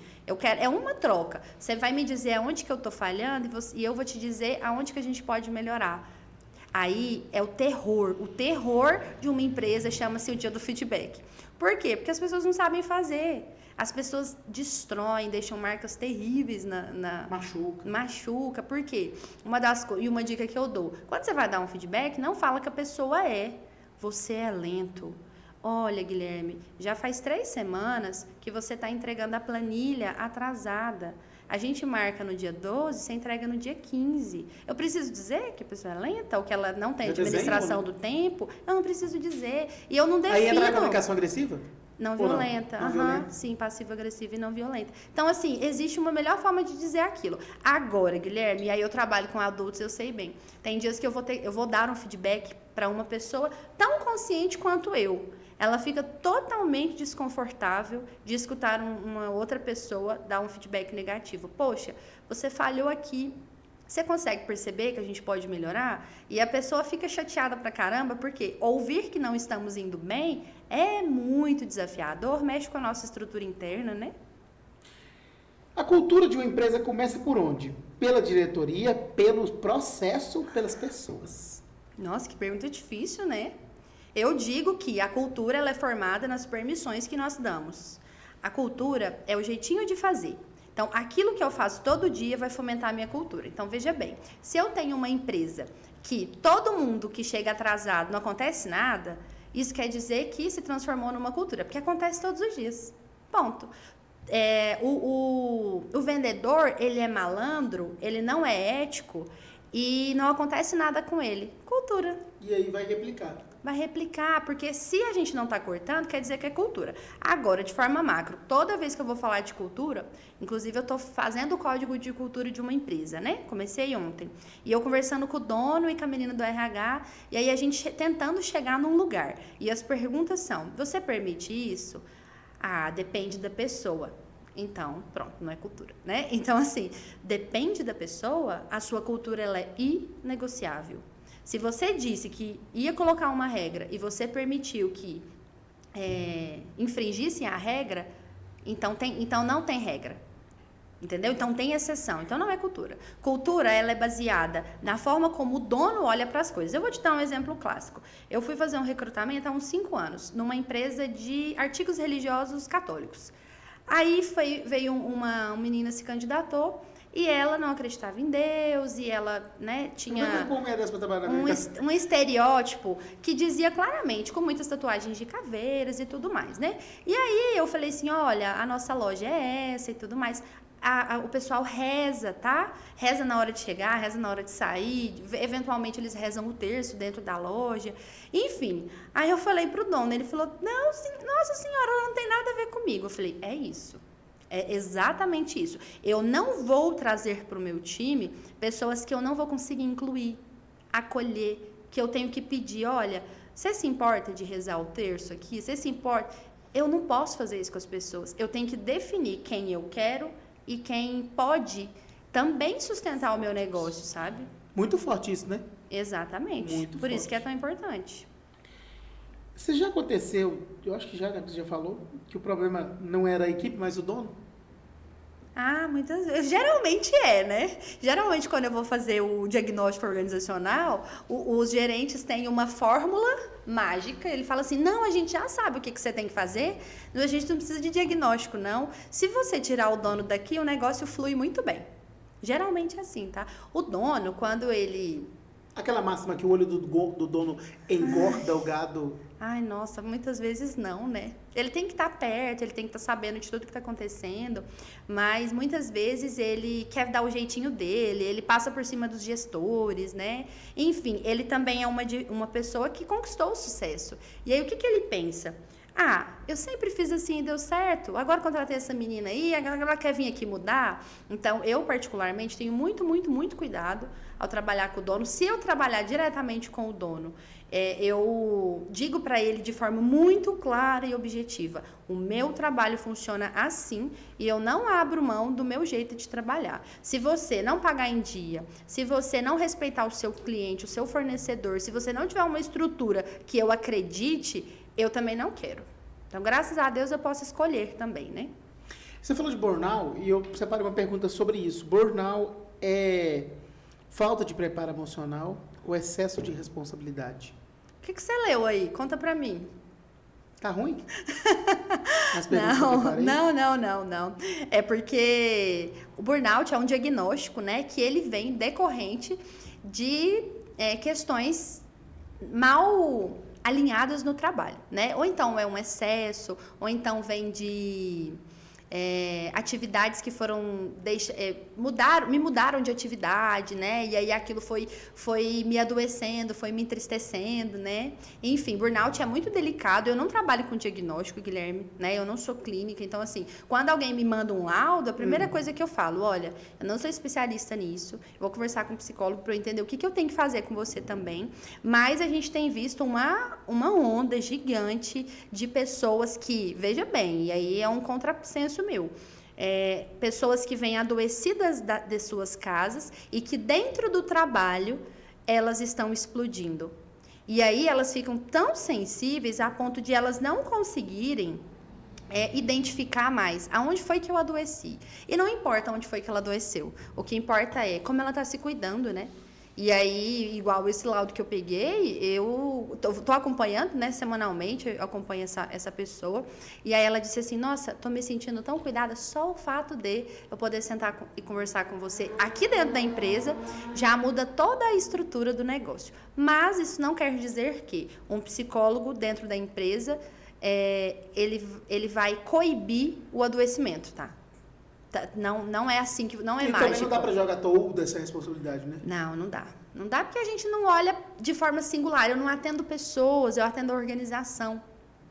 É uma troca. Você vai me dizer aonde que eu estou falhando e eu vou te dizer aonde que a gente pode melhorar. Aí é o terror. O terror de uma empresa chama-se o dia do feedback. Por quê? Porque as pessoas não sabem fazer. As pessoas destroem, deixam marcas terríveis Machuca. Por quê? Uma dica que eu dou. Quando você vai dar um feedback, não fala que a pessoa você é lento. Olha, Guilherme, já faz 3 semanas que você está entregando a planilha atrasada. A gente marca no dia 12, você entrega no dia 15. Eu preciso dizer que a pessoa é lenta ou que ela não tem administração do tempo? Eu não preciso dizer. E eu não defino. Aí entra a comunicação agressiva? Não violenta. Não violenta. Sim, passiva-agressiva e não violenta. Então, assim, existe uma melhor forma de dizer aquilo. Agora, Guilherme, e aí eu trabalho com adultos, eu sei bem. Tem dias que eu vou dar um feedback para uma pessoa tão consciente quanto eu. Ela fica totalmente desconfortável de escutar uma outra pessoa dar um feedback negativo. Poxa, você falhou aqui. Você consegue perceber que a gente pode melhorar? E a pessoa fica chateada pra caramba, porque ouvir que não estamos indo bem é muito desafiador, mexe com a nossa estrutura interna, né? A cultura de uma empresa começa por onde? Pela diretoria, pelo processo, pelas pessoas? Nossa, que pergunta difícil, né? Eu digo que a cultura ela é formada nas permissões que nós damos. A cultura é o jeitinho de fazer. Então, aquilo que eu faço todo dia vai fomentar a minha cultura. Então, veja bem, se eu tenho uma empresa que todo mundo que chega atrasado não acontece nada, isso quer dizer que se transformou numa cultura, porque acontece todos os dias. Ponto. O vendedor, ele é malandro, ele não é ético e não acontece nada com ele. Cultura. E aí vai replicar. Vai replicar, porque se a gente não está cortando, quer dizer que é cultura. Agora, de forma macro, toda vez que eu vou falar de cultura, inclusive eu estou fazendo o código de cultura de uma empresa, né? Comecei ontem. E eu conversando com o dono e com a menina do RH, e aí a gente tentando chegar num lugar. E as perguntas são, você permite isso? Depende da pessoa. Então, pronto, não é cultura, né? Então, assim, depende da pessoa, a sua cultura ela é inegociável. Se você disse que ia colocar uma regra e você permitiu que infringissem a regra, então não tem regra. Entendeu? Então tem exceção. Então não é cultura. Cultura ela é baseada na forma como o dono olha para as coisas. Eu vou te dar um exemplo clássico. Eu fui fazer um recrutamento há uns 5 anos numa empresa de artigos religiosos católicos. Aí veio uma menina se candidatou E ela não acreditava em Deus, e ela, né, tinha Como é dessa pra trabalhar na um estereótipo que dizia claramente, com muitas tatuagens de caveiras e tudo mais, né? E aí eu falei assim, olha, a nossa loja é essa e tudo mais. O pessoal reza, tá? Reza na hora de chegar, reza na hora de sair, eventualmente eles rezam o terço dentro da loja, enfim. Aí eu falei pro dono, ele falou, não, nossa senhora, não tem nada a ver comigo. Eu falei, é isso. É exatamente isso. Eu não vou trazer para o meu time pessoas que eu não vou conseguir incluir, acolher, que eu tenho que pedir, olha, você se importa de rezar o terço aqui? Você se importa? Eu não posso fazer isso com as pessoas. Eu tenho que definir quem eu quero e quem pode também sustentar o meu negócio, sabe? Muito forte isso, né? Exatamente. Muito Por forte. isso que é tão importante. Você já aconteceu, eu acho que já, né, você já falou, que o problema não era a equipe, mas o dono? Ah, muitas vezes. Geralmente é, né? Geralmente, quando eu vou fazer o diagnóstico organizacional, os gerentes têm uma fórmula mágica. Ele fala assim, não, a gente já sabe o que você tem que fazer, a gente não precisa de diagnóstico, não. Se você tirar o dono daqui, o negócio flui muito bem. Geralmente é assim, tá? O dono, quando ele... Aquela máxima que o olho do dono engorda o gado. Ai, nossa, muitas vezes não, né? Ele tem que estar perto, ele tem que estar sabendo de tudo que está acontecendo, mas muitas vezes ele quer dar o jeitinho dele, ele passa por cima dos gestores, né? Enfim, ele também é uma pessoa que conquistou o sucesso. E aí, o que ele pensa? Ah, eu sempre fiz assim e deu certo. Agora contratei essa menina aí, ela quer vir aqui mudar. Então, eu particularmente tenho muito, muito, muito cuidado ao trabalhar com o dono. Se eu trabalhar diretamente com o dono, eu digo para ele de forma muito clara e objetiva: o meu trabalho funciona assim e eu não abro mão do meu jeito de trabalhar. Se você não pagar em dia, se você não respeitar o seu cliente, o seu fornecedor, se você não tiver uma estrutura que eu acredite, eu também não quero. Então, graças a Deus, eu posso escolher também, né? Você falou de burnout e eu separei uma pergunta sobre isso. Burnout é falta de preparo emocional ou excesso de responsabilidade? O que você leu aí? Conta pra mim. Tá ruim? As perguntas que eu preparei? Não. É porque o burnout é um diagnóstico, né, que ele vem decorrente de questões mal alinhadas no trabalho, né? Ou então é um excesso, ou então vem de atividades que foram me mudaram de atividade, né? E aí aquilo foi me adoecendo, foi me entristecendo, né? Enfim, burnout é muito delicado. Eu não trabalho com diagnóstico, Guilherme, né? Eu não sou clínica, então assim, quando alguém me manda um laudo, a primeira coisa que eu falo, olha, eu não sou especialista nisso, eu vou conversar com um psicólogo para eu entender o que eu tenho que fazer com você também. Mas a gente tem visto uma onda gigante de pessoas que, veja bem, e aí é um contrassenso meu. Pessoas que vêm adoecidas de suas casas e que dentro do trabalho elas estão explodindo. E aí elas ficam tão sensíveis a ponto de elas não conseguirem identificar mais aonde foi que eu adoeci. E não importa onde foi que ela adoeceu. O que importa é como ela está se cuidando, né? E aí, igual esse laudo que eu peguei, eu tô acompanhando, né, semanalmente, eu acompanho essa pessoa, e aí ela disse assim, nossa, tô me sentindo tão cuidada, só o fato de eu poder sentar e conversar com você aqui dentro da empresa, já muda toda a estrutura do negócio. Mas isso não quer dizer que um psicólogo dentro da empresa, ele vai coibir o adoecimento, tá? Não é assim, não é mágico. E também não dá para jogar toda essa responsabilidade, né? Não dá. Não dá porque a gente não olha de forma singular. Eu não atendo pessoas, eu atendo organização.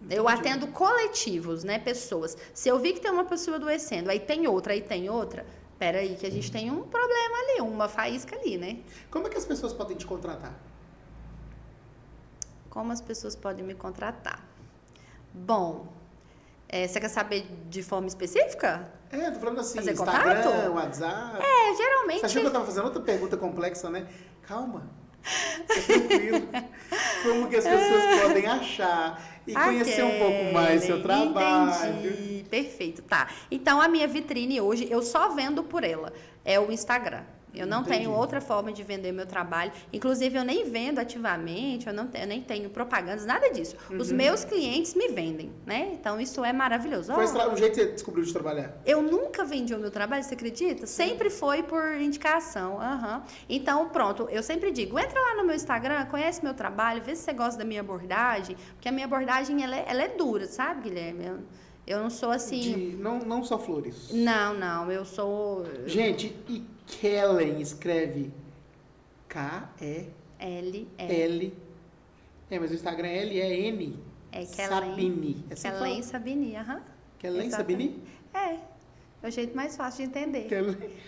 Entendi. Eu atendo coletivos, né? Pessoas. Se eu vi que tem uma pessoa adoecendo, aí tem outra, peraí, que a gente tem um problema ali, uma faísca ali, né? Como é que as pessoas podem te contratar? Como as pessoas podem me contratar? Bom, você quer saber de forma específica? Tô falando assim, fazer Instagram, contato? WhatsApp. Geralmente... Você achou que eu tava fazendo outra pergunta complexa, né? Calma. Tranquilo. Como que as pessoas podem achar e conhecer um pouco mais seu trabalho. Entendi. Perfeito, tá. Então, a minha vitrine hoje, eu só vendo por ela. É o Instagram. Eu não Entendi. tenho outra forma de vender meu trabalho. Inclusive, eu nem vendo ativamente, eu nem tenho propagandas, nada disso. Os meus clientes me vendem, né? Então, isso é maravilhoso. Foi um jeito que você descobriu de trabalhar? Eu nunca vendi o meu trabalho, você acredita? Sempre foi por indicação. Então, pronto, eu sempre digo, entra lá no meu Instagram, conhece meu trabalho, vê se você gosta da minha abordagem, porque a minha abordagem, ela é dura, sabe, Guilherme? Eu não sou assim... Não só flores. Não, eu sou... Gente, e Kellen escreve K-E-L... mas o Instagram é L-E-N. É Kellen. Sabini. Kellen Sabini, Kellen Sabini? É o jeito mais fácil de entender.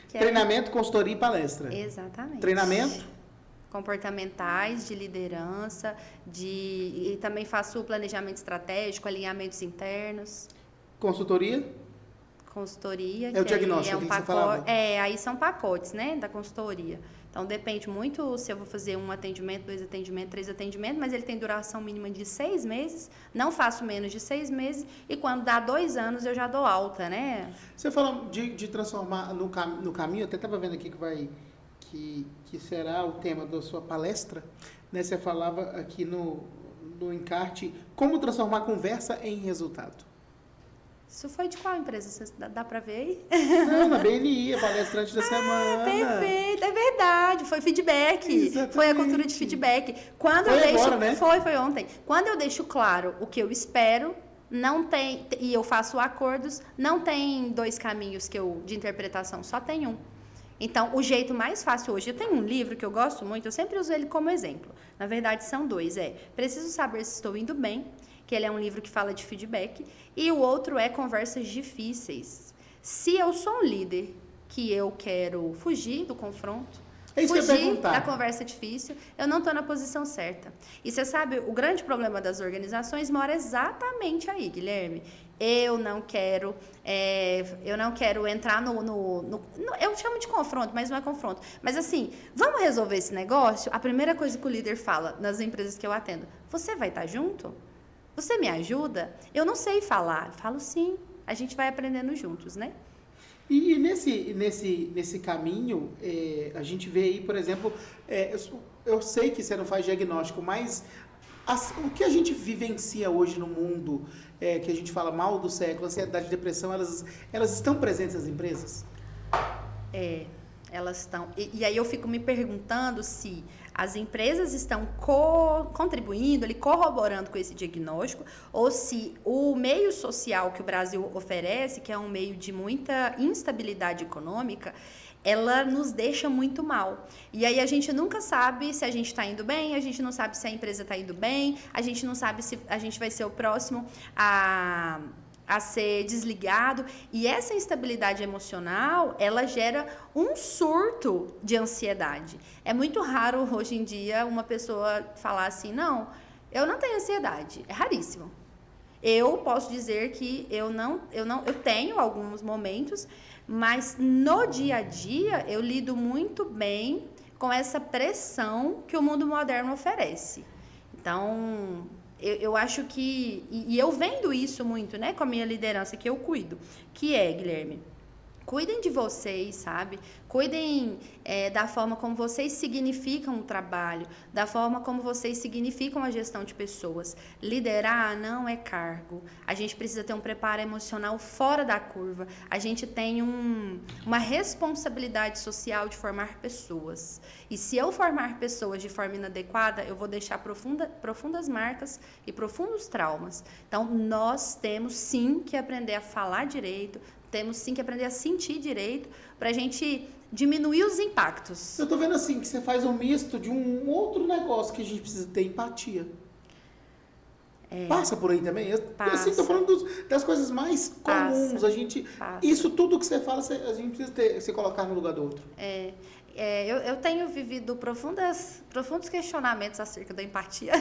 Treinamento, consultoria e palestra. Exatamente. Treinamento? Comportamentais, de liderança, e também faço planejamento estratégico, alinhamentos internos. Consultoria? Consultoria. É o diagnóstico, é um que você falava? aí são pacotes, né, da consultoria. Então, depende muito se eu vou fazer 1 atendimento, 2 atendimentos, 3 atendimentos, mas ele tem duração mínima de 6 meses, não faço menos de 6 meses, e quando dá 2 anos eu já dou alta, né? Você fala de transformar no caminho, eu até estava vendo aqui que será o tema da sua palestra, né? Você falava aqui no encarte, como transformar conversa em resultado. Isso foi de qual empresa? Dá para ver aí? Não, na BNI, a palestrante da semana. Perfeito, é verdade, foi feedback. Exatamente. Foi a cultura de feedback. Agora, né? Foi ontem. Quando eu deixo claro o que eu espero, não tem, e eu faço acordos, não tem 2 caminhos de interpretação, só tem um. Então, o jeito mais fácil hoje, eu tenho um livro que eu gosto muito, eu sempre uso ele como exemplo. Na verdade, são 2, Preciso Saber Se Estou Indo Bem, que ele é um livro que fala de feedback, e o outro é Conversas Difíceis. Se eu sou um líder que eu quero fugir do confronto, fugir da conversa difícil, eu não estou na posição certa. E você sabe, o grande problema das organizações mora exatamente aí, Guilherme. Eu não quero entrar eu chamo de confronto, mas não é confronto. Mas assim, vamos resolver esse negócio? A primeira coisa que o líder fala nas empresas que eu atendo, você vai estar junto? Você me ajuda? Eu não sei falar. Eu falo sim, a gente vai aprendendo juntos, né? E nesse caminho, a gente vê aí, por exemplo, eu sei que você não faz diagnóstico, mas o que a gente vivencia hoje no mundo, que a gente fala mal do século, ansiedade, depressão, elas estão presentes nas empresas? Elas estão. E aí eu fico me perguntando se as empresas estão contribuindo, corroborando com esse diagnóstico, ou se o meio social que o Brasil oferece, que é um meio de muita instabilidade econômica, ela nos deixa muito mal. E aí a gente nunca sabe se a gente está indo bem, a gente não sabe se a empresa está indo bem, a gente não sabe se a gente vai ser o próximo a ser desligado, e essa instabilidade emocional, ela gera um surto de ansiedade. É muito raro hoje em dia uma pessoa falar assim, não, eu não tenho ansiedade, é raríssimo. Eu posso dizer que eu tenho alguns momentos, mas no dia a dia eu lido muito bem com essa pressão que o mundo moderno oferece. Então, eu acho que, e eu vendo isso muito, né, com a minha liderança, que eu cuido, que Guilherme, cuidem de vocês, sabe? Cuidem da forma como vocês significam o trabalho, da forma como vocês significam a gestão de pessoas. Liderar não é cargo. A gente precisa ter um preparo emocional fora da curva. A gente tem uma responsabilidade social de formar pessoas. E se eu formar pessoas de forma inadequada, eu vou deixar profundas marcas e profundos traumas. Então, nós temos sim que aprender a falar direito, temos sim que aprender a sentir direito para a gente diminuir os impactos. Eu tô vendo assim que você faz um misto de um outro negócio que a gente precisa ter, empatia. Passa por aí também? Eu assim, tô falando das coisas mais comuns. Isso tudo que você fala, a gente precisa se colocar no lugar do outro. Eu tenho vivido profundos questionamentos acerca da empatia,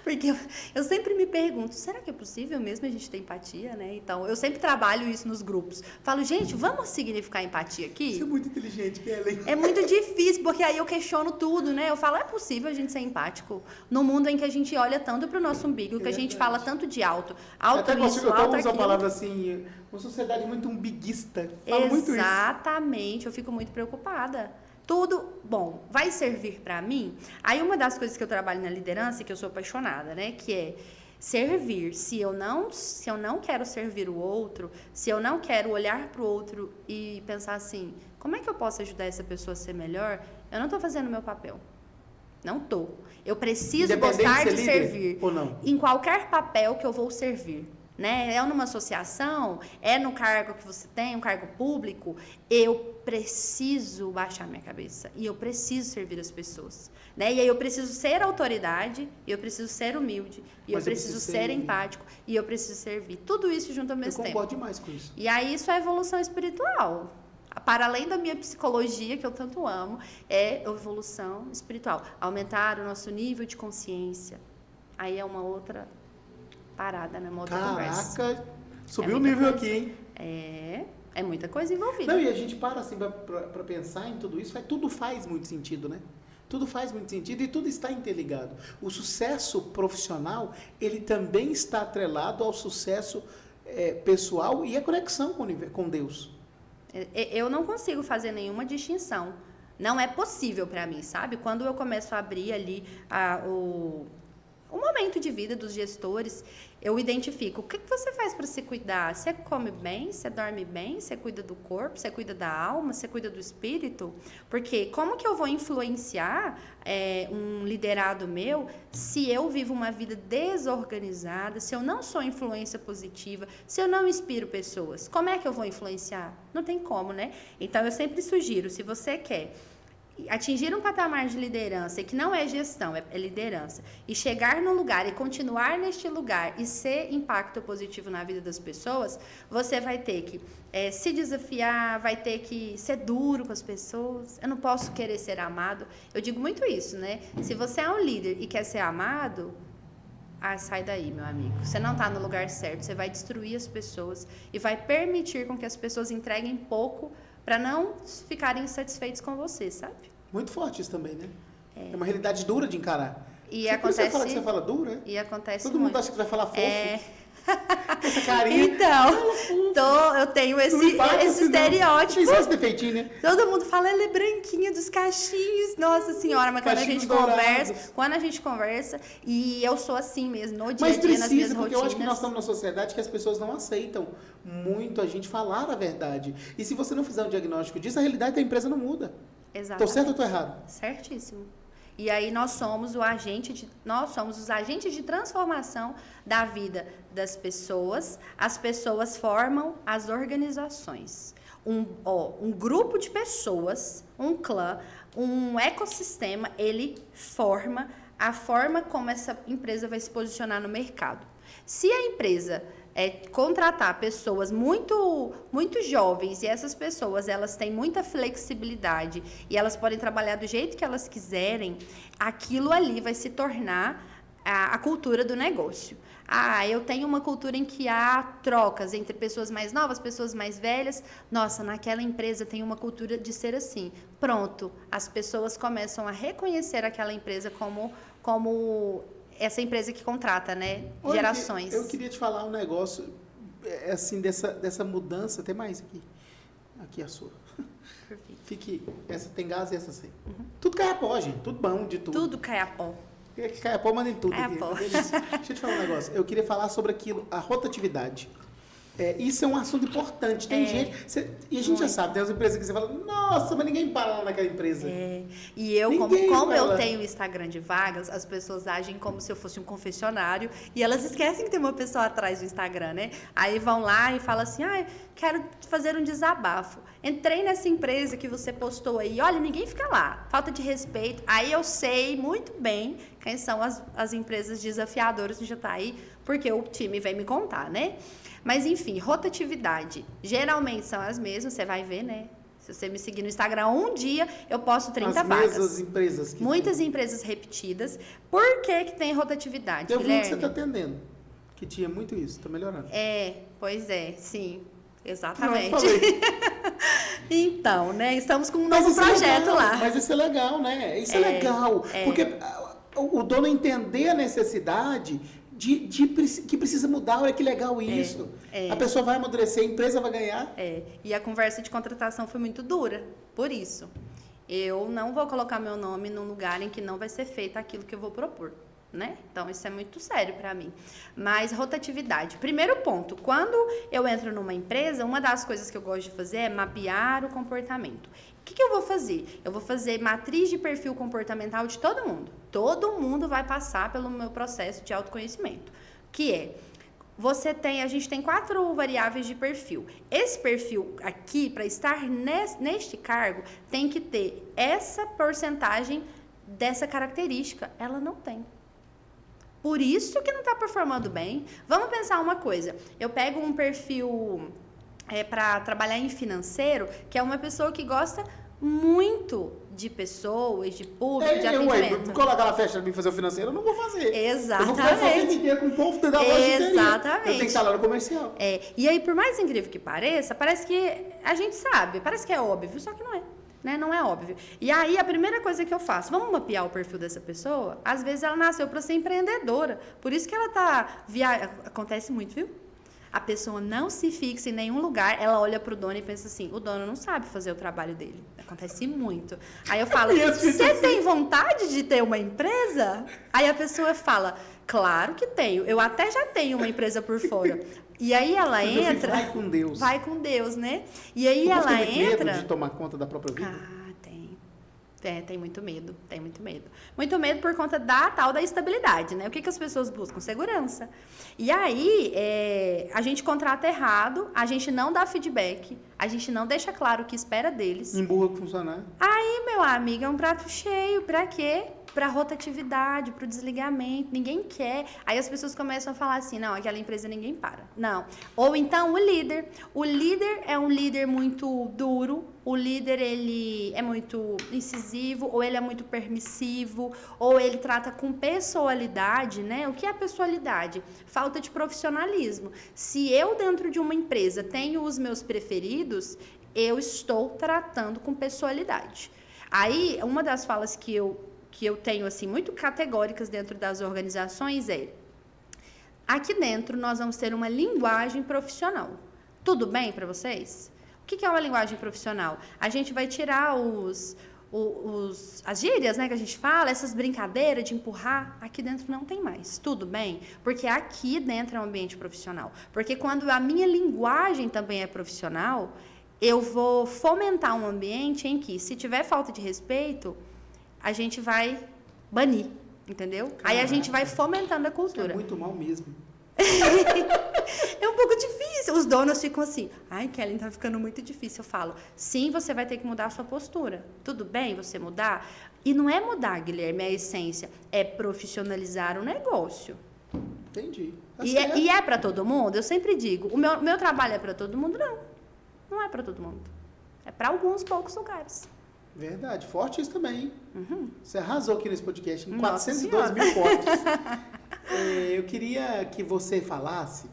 porque eu sempre me pergunto, será que é possível mesmo a gente ter empatia, né? Então, eu sempre trabalho isso nos grupos. Falo, gente, vamos significar empatia aqui? Você é muito inteligente, Kellen. É muito difícil, porque aí eu questiono tudo, né? Eu falo, é possível a gente ser empático no mundo em que a gente olha tanto para o nosso umbigo, que a gente fala tanto de alto isso, alto aquilo. A palavra assim, uma sociedade muito umbiguista. Fala muito isso. Exatamente, eu fico muito preocupada. tudo, bom, vai servir para mim? Aí uma das coisas que eu trabalho na liderança, que eu sou apaixonada, né, que é servir. Se eu não quero servir o outro, se eu não quero olhar para o outro e pensar assim, como é que eu posso ajudar essa pessoa a ser melhor? Eu não estou fazendo o meu papel. Não estou. Eu preciso gostar de servir. Ou não? Em qualquer papel que eu vou servir. Né? É numa associação, é no cargo que você tem, um cargo público, eu preciso baixar minha cabeça e eu preciso servir as pessoas, né? E aí eu preciso ser autoridade, e eu preciso ser humilde, e eu preciso ser empático, e eu preciso servir. Tudo isso junto ao mesmo tempo. Eu concordo demais com isso. E aí isso é evolução espiritual. Para além da minha psicologia, que eu tanto amo, é evolução espiritual. Aumentar o nosso nível de consciência. Aí é uma outra parada, né? Uma outra conversa. Caraca, subiu o nível aqui, hein? É muita coisa envolvida. Não, e a gente para assim para pensar em tudo isso, tudo faz muito sentido, né? Tudo faz muito sentido e tudo está interligado. O sucesso profissional, ele também está atrelado ao sucesso pessoal e a conexão com Deus. Eu não consigo fazer nenhuma distinção. Não é possível para mim, sabe? Quando eu começo a abrir ali o momento de vida dos gestores, eu identifico o que você faz para se cuidar. Você come bem, você dorme bem, você cuida do corpo, você cuida da alma, você cuida do espírito. Porque como que eu vou influenciar um liderado meu se eu vivo uma vida desorganizada, se eu não sou influência positiva, se eu não inspiro pessoas? Como é que eu vou influenciar? Não tem como, né? Então, eu sempre sugiro, se você quer atingir um patamar de liderança, e que não é gestão, é liderança, e chegar num lugar e continuar neste lugar e ser impacto positivo na vida das pessoas, você vai ter que se desafiar, vai ter que ser duro com as pessoas. Eu não posso querer ser amado. Eu digo muito isso, né? Se você é um líder e quer ser amado, sai daí, meu amigo. Você não está no lugar certo, você vai destruir as pessoas e vai permitir com que as pessoas entreguem pouco para não ficarem insatisfeitos com você, sabe? Muito forte isso também, né? É uma realidade dura de encarar. E acontece... Você fala que você fala duro, né? E acontece Todo mundo muito. acha que vai falar fofo. Essa carinha. Então, eu tenho esse estereótipo. Tem só esse defeitinho, né? Todo mundo fala, ela é branquinha dos cachinhos. Nossa senhora, mas quando a gente conversa, e eu sou assim mesmo, no dia a dia, nas minhas rotinas. Porque eu acho que nós estamos numa sociedade que as pessoas não aceitam muito a gente falar a verdade. E se você não fizer um diagnóstico disso, a realidade da empresa não muda. Exatamente. Estou certo ou estou errado? Certíssimo. E aí nós somos os agentes de transformação da vida das pessoas. As pessoas formam as organizações. Um grupo de pessoas, um clã, um ecossistema, ele forma a forma como essa empresa vai se posicionar no mercado. Se a empresa contratar pessoas muito jovens, e essas pessoas elas têm muita flexibilidade e elas podem trabalhar do jeito que elas quiserem, aquilo ali vai se tornar a cultura do negócio. Eu tenho uma cultura em que há trocas entre pessoas mais novas, pessoas mais velhas. Nossa, naquela empresa tem uma cultura de ser assim. Pronto, as pessoas começam a reconhecer aquela empresa como essa empresa que contrata, né? Olha, gerações. Eu queria te falar um negócio, assim, dessa mudança. Tem mais aqui. Aqui a sua. Perfeito. Fique, essa tem gás e essa sem. Tudo cai a pó, gente. Tudo bom de tudo. Tudo cai a pó. Cai a pó, manda em tudo. Cai a pó. Deixa eu te falar um negócio. Eu queria falar sobre aquilo, a rotatividade. Isso é um assunto importante. Tem gente... E a gente já sabe, tem as empresas que você fala, nossa, mas ninguém para lá naquela empresa. E eu, como eu tenho o Instagram de vagas, as pessoas agem como se eu fosse um confessionário e elas esquecem que tem uma pessoa atrás do Instagram, né? Aí vão lá e falam assim, quero fazer um desabafo. Entrei nessa empresa que você postou aí, olha, ninguém fica lá. Falta de respeito. Aí eu sei muito bem quem são as empresas desafiadoras que já tá aí, porque o time vem me contar, né? Mas, enfim, rotatividade. Geralmente são as mesmas, você vai ver, né? Se você me seguir no Instagram, um dia eu posto 30 vagas. As mesmas empresas. Muitas empresas repetidas. Por que tem rotatividade, Eu vi Guilherme? que você está atendendo, que tinha muito isso, está melhorando. Pois é, sim. Exatamente. Pronto, falei. Então, né? Estamos com um novo projeto lá. Mas isso é legal, né? Isso é legal. Porque o dono entender a necessidade... que precisa mudar, olha que legal isso. A pessoa vai amadurecer, a empresa vai ganhar. E a conversa de contratação foi muito dura, por isso. eu não vou colocar meu nome num lugar em que não vai ser feito aquilo que eu vou propor, né? Então, isso é muito sério para mim. Mas, rotatividade. Primeiro ponto, quando eu entro numa empresa, uma das coisas que eu gosto de fazer é mapear o comportamento. O que eu vou fazer? Eu vou fazer matriz de perfil comportamental de todo mundo. Todo mundo vai passar pelo meu processo de autoconhecimento, que é... a gente tem 4 variáveis de perfil. Esse perfil aqui, para estar neste cargo, tem que ter essa porcentagem dessa característica. Ela não tem. Por isso que não está performando bem. Vamos pensar uma coisa. Eu pego um perfil para trabalhar em financeiro, que é uma pessoa que gosta muito de pessoas, de público, de atendimento. Colocar na festa para mim fazer o financeiro, eu não vou fazer. Exatamente. Eu vou conversar o tempo inteiro com o povo da loja de Exatamente. Eu tenho que estar lá no comercial. E aí, por mais incrível que pareça, parece que a gente sabe, parece que é óbvio, só que não é. Né? Não é óbvio. E aí, a primeira coisa que eu faço, vamos mapear o perfil dessa pessoa? Às vezes ela nasceu para ser empreendedora. Por isso que ela tá... Acontece muito, viu? A pessoa não se fixa em nenhum lugar, ela olha pro dono e pensa assim, o dono não sabe fazer o trabalho dele. Acontece muito. Aí eu falo, você tem vontade de ter uma empresa? Aí a pessoa fala, claro que tenho, eu até já tenho uma empresa por fora. E aí ela entra... Vai com Deus. Vai com Deus, né? E aí ela entra... medo de tomar conta da própria vida? Tem muito medo, tem muito medo. Muito medo por conta da tal da estabilidade, né? O que as pessoas buscam? Segurança. E aí, a gente contrata errado, a gente não dá feedback, a gente não deixa claro o que espera deles. Emburra com funcionário. Aí, meu amigo, é um prato cheio. Pra quê? Pra rotatividade, pro desligamento. Ninguém quer. Aí as pessoas começam a falar assim, não, aquela empresa ninguém para. Não. Ou então o líder. O líder é um líder muito duro. O líder, ele é muito incisivo, ou ele é muito permissivo, ou ele trata com pessoalidade, né? O que é pessoalidade? Falta de profissionalismo. Se eu, dentro de uma empresa, tenho os meus preferidos, eu estou tratando com pessoalidade. Aí, uma das falas que eu tenho, assim, muito categóricas dentro das organizações é: aqui dentro nós vamos ter uma linguagem profissional. Tudo bem para vocês? O que é uma linguagem profissional? A gente vai tirar as gírias, né, que a gente fala, essas brincadeiras de empurrar, aqui dentro não tem mais. Tudo bem? Porque aqui dentro é um ambiente profissional. Porque quando a minha linguagem também é profissional, eu vou fomentar um ambiente em que, se tiver falta de respeito, a gente vai banir, entendeu? Caraca. Aí a gente vai fomentando a cultura. É muito mal mesmo. É um pouco difícil. Os donos ficam assim, ai, Kelly, tá ficando muito difícil. Eu falo, sim, você vai ter que mudar a sua postura. Tudo bem você mudar? E não é mudar, Guilherme, a essência. É profissionalizar o negócio. Entendi. E é para todo mundo? Eu sempre digo, o meu trabalho é para todo mundo? Não. Não é para todo mundo. É para alguns poucos lugares. Verdade. Forte isso também, hein? Uhum. Você arrasou aqui nesse podcast. Em Nossa 412 mil cortes. Eu queria que você falasse,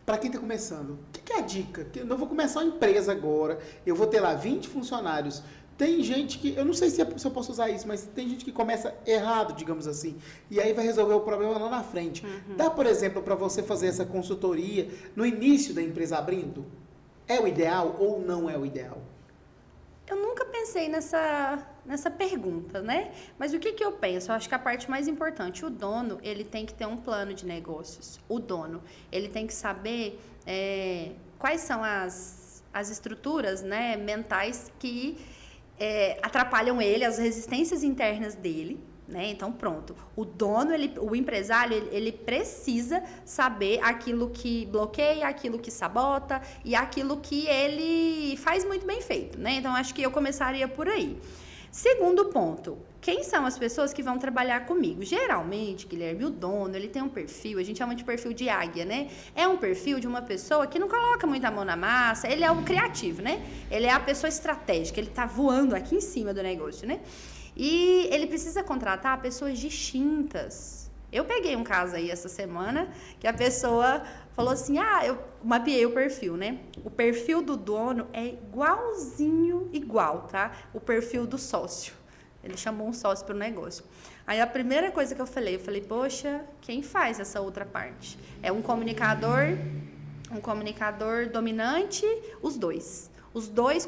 para quem está começando, o que é a dica? Eu vou começar uma empresa agora, eu vou ter lá 20 funcionários. Tem gente que, eu não sei se eu posso usar isso, mas tem gente que começa errado, digamos assim, e aí vai resolver o problema lá na frente. Uhum. Dá, por exemplo, para você fazer essa consultoria no início da empresa abrindo? É o ideal ou não é o ideal? Eu nunca pensei nessa pergunta, né? Mas o que eu penso? Eu acho que a parte mais importante, o dono, ele tem que ter um plano de negócios. O dono, ele tem que saber quais são as estruturas, né, mentais que atrapalham ele, as resistências internas dele, né? Então, pronto. O dono, o empresário, ele precisa saber aquilo que bloqueia, aquilo que sabota e aquilo que ele faz muito bem feito, né? Então, acho que eu começaria por aí. Segundo ponto, quem são as pessoas que vão trabalhar comigo? Geralmente, Guilherme, o dono, ele tem um perfil, a gente chama de perfil de águia, né? É um perfil de uma pessoa que não coloca muita mão na massa, ele é o criativo, né? Ele é a pessoa estratégica, ele tá voando aqui em cima do negócio, né? E ele precisa contratar pessoas distintas. Eu peguei um caso aí essa semana que a pessoa falou assim, eu mapeei o perfil, né? O perfil do dono é igual, tá? O perfil do sócio. Ele chamou um sócio para o negócio. Aí a primeira coisa que eu falei, poxa, quem faz essa outra parte? É um comunicador dominante, os dois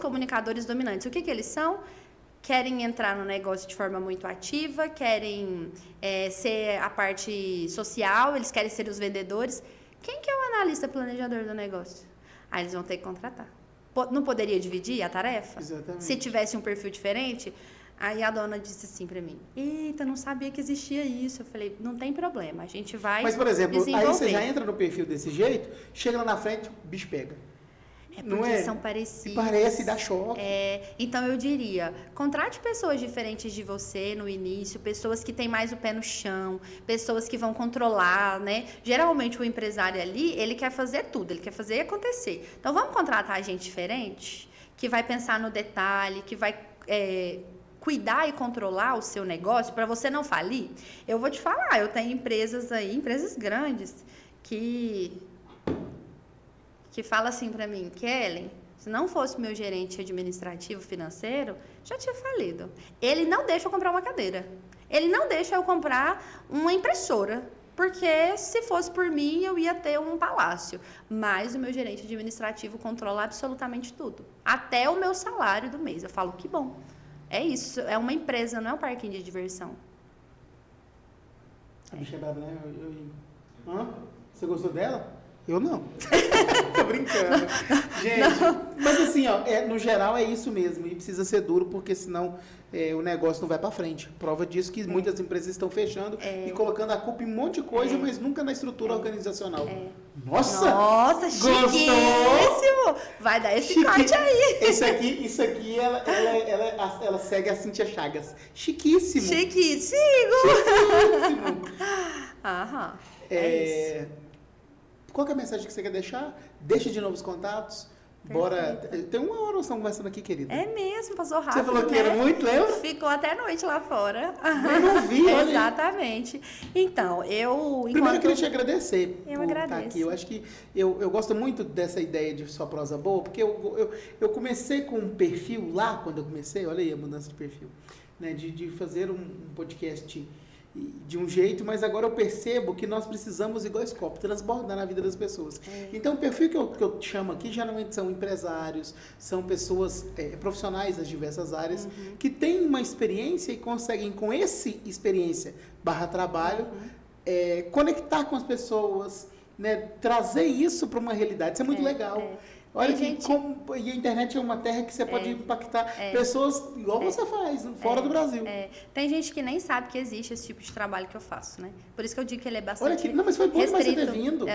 comunicadores dominantes. O que eles são? querem entrar no negócio de forma muito ativa, querem ser a parte social, eles querem ser os vendedores. Quem que é o analista planejador do negócio? Aí eles vão ter que contratar. Não poderia dividir a tarefa? Exatamente. Se tivesse um perfil diferente? Aí a dona disse assim pra mim, eita, não sabia que existia isso. Eu falei, não tem problema, a gente vai Mas, por exemplo, desenvolver. aí você já entra no perfil desse jeito, chega lá na frente, o bicho pega. É Não porque é? são parecidos. E parece, dá choque. Então eu diria, contrate pessoas diferentes de você no início, pessoas que têm mais o pé no chão, pessoas que vão controlar, né? Geralmente o empresário ali, ele quer fazer tudo, ele quer fazer acontecer. Então vamos contratar gente diferente, que vai pensar no detalhe, que vai cuidar e controlar o seu negócio para você não falir. Eu vou te falar, eu tenho empresas aí, empresas grandes, que fala assim para mim, Kellen, se não fosse meu gerente administrativo financeiro, já tinha falido. Ele não deixa eu comprar uma cadeira. Ele não deixa eu comprar uma impressora. Porque se fosse por mim, eu ia ter um palácio. Mas o meu gerente administrativo controla absolutamente tudo. Até o meu salário do mês. Eu falo, que bom. É isso. É uma empresa, não é um parquinho de diversão. A bicha é brava, né? Você gostou dela? Eu não. Tô brincando. Gente, não. Mas assim, ó, no geral é isso mesmo. E precisa ser duro, porque senão o negócio não vai para frente. Prova disso que muitas empresas estão fechando e colocando a culpa em um monte de coisa, mas nunca na estrutura organizacional. Nossa, chiquíssimo! Vai dar esse corte aí. Isso aqui ela segue a Cíntia Chagas. Chiquíssimo! Chiquíssimo! Aham. Isso. Qual que é a mensagem que você quer deixar? Deixa de novos contatos. Bora. Tem uma hora nós estamos conversando aqui, querida. É mesmo, passou rápido. Você falou que era muito, lembra? Ficou até noite lá fora. Eu não vi, olha. Exatamente. Então, Primeiro eu queria te agradecer por estar aqui. Eu acho que eu gosto muito dessa ideia de Só Prosa Boa, porque eu comecei com um perfil lá, quando eu comecei, olha aí a mudança de perfil, né, de fazer um podcast de um jeito, mas agora eu percebo que nós precisamos, igual esse copo, transbordar na vida das pessoas. Então, o perfil que eu chamo aqui, geralmente são empresários, são pessoas profissionais das diversas áreas, que têm uma experiência e conseguem, com essa experiência /trabalho, conectar com as pessoas, né, trazer isso para uma realidade. Isso é muito legal. Olha e a internet é uma terra que você pode impactar pessoas igual você faz, fora do Brasil. Tem gente que nem sabe que existe esse tipo de trabalho que eu faço, né? Por isso que eu digo que ele é bastante Olha aqui, não, mas foi bom demais você ter vindo.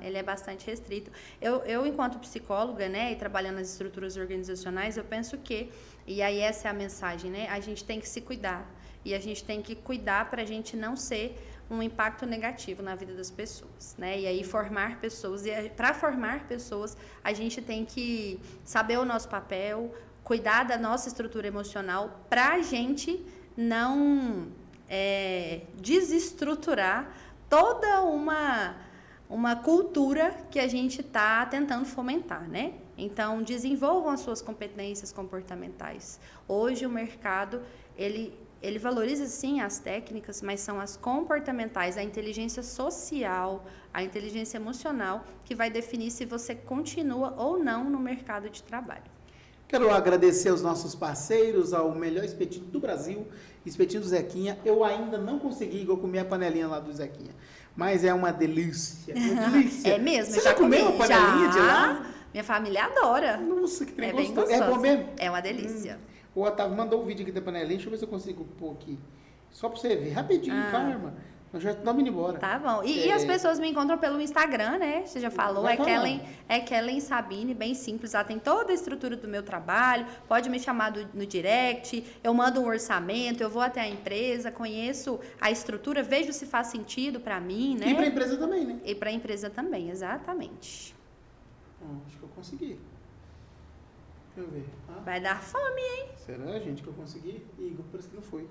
Ele é bastante restrito. Eu, enquanto psicóloga, né, e trabalhando nas estruturas organizacionais, eu penso que, e aí essa é a mensagem, né? A gente tem que se cuidar. E a gente tem que cuidar para a gente não ser um impacto negativo na vida das pessoas, né? E aí formar pessoas, e para formar pessoas a gente tem que saber o nosso papel, cuidar da nossa estrutura emocional para a gente não desestruturar toda uma cultura que a gente está tentando fomentar, né? Então, desenvolvam as suas competências comportamentais. Hoje o mercado, ele valoriza, sim, as técnicas, mas são as comportamentais, a inteligência social, a inteligência emocional, que vai definir se você continua ou não no mercado de trabalho. Quero agradecer aos nossos parceiros, ao melhor espetinho do Brasil, espetinho do Zequinha. Eu ainda não consegui comer a panelinha lá do Zequinha, mas é uma delícia, uma delícia. É mesmo? Você já comeu a panelinha de lá? Minha família adora. Nossa, que trem bem gostoso. É bom mesmo? É uma delícia. O Otávio mandou um vídeo aqui da panelinha, deixa eu ver se eu consigo pôr aqui. Só pra você ver, rapidinho, calma. Nós já estamos indo embora. Tá bom. E as pessoas me encontram pelo Instagram, né? Você já falou, Kellen Sabine, bem simples. Ela tem toda a estrutura do meu trabalho, pode me chamar no direct, eu mando um orçamento, eu vou até a empresa, conheço a estrutura, vejo se faz sentido pra mim, né? E pra empresa também, né? E pra empresa também, exatamente. Acho que eu consegui. Deixa eu ver. Vai dar fome, hein? Será, gente, que eu consegui? Igor, parece que não foi.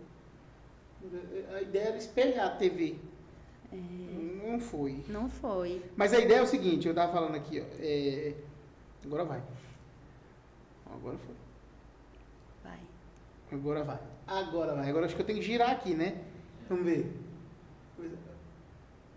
A ideia era espelhar a TV. Não foi. Não foi. Mas a ideia é o seguinte, eu tava falando aqui, ó. Agora vai. Agora foi. Vai. Agora vai. Agora acho que eu tenho que girar aqui, né? Vamos ver.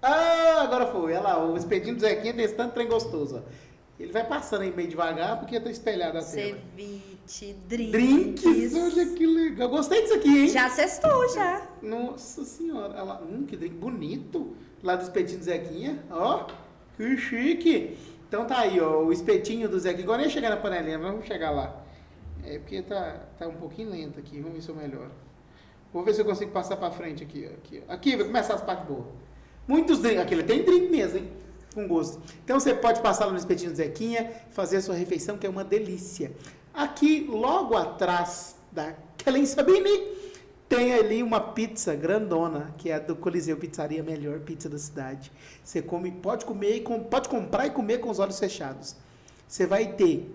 Agora foi. Olha lá, o espetinho do Zequinha testando trem gostoso, ó. Ele vai passando aí meio devagar, porque eu tô espelhado a tela. Ceviche, drinks. Drinks, olha que legal. Gostei disso aqui, hein? Já sextou, já. Nossa senhora. Olha lá. Que drink bonito. Lá do espetinho do Zequinha. Ó, que chique. Então tá aí, ó, o espetinho do Zequinha. Agora nem chegar na panelinha, mas vamos chegar lá. É porque tá um pouquinho lento aqui. Vamos ver se eu melhoro. Vou ver se eu consigo passar pra frente aqui, ó. Aqui vai começar as partes boas. Muitos drinks. Aqui ele tem drink mesmo, hein? Com gosto. Então você pode passar lá no espetinho do Zequinha, fazer a sua refeição, que é uma delícia. Aqui, logo atrás da Kellen Sabini, tem ali uma pizza grandona, que é a do Coliseu Pizzaria, a melhor pizza da cidade. Você pode comprar e comer com os olhos fechados. Você vai ter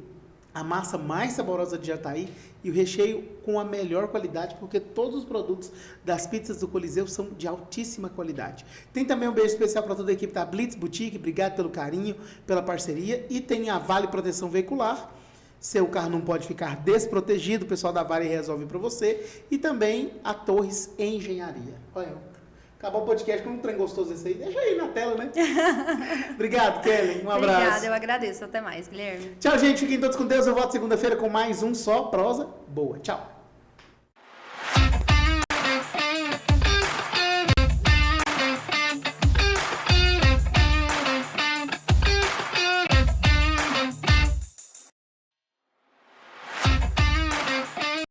a massa mais saborosa de Jataí e o recheio com a melhor qualidade, porque todos os produtos das pizzas do Coliseu são de altíssima qualidade. Tem também um beijo especial para toda a equipe da Blitz Boutique, obrigado pelo carinho, pela parceria, e tem a Vale Proteção Veicular. Seu carro não pode ficar desprotegido, o pessoal da Vale resolve para você, e também a Torres Engenharia. Olha, acabou o podcast com um trem gostoso esse aí. Deixa aí na tela, né? Obrigado, Kellen. Um abraço. Obrigada, eu agradeço. Até mais, Guilherme. Tchau, gente. Fiquem todos com Deus. Eu volto segunda-feira com mais um Só Prosa Boa. Tchau.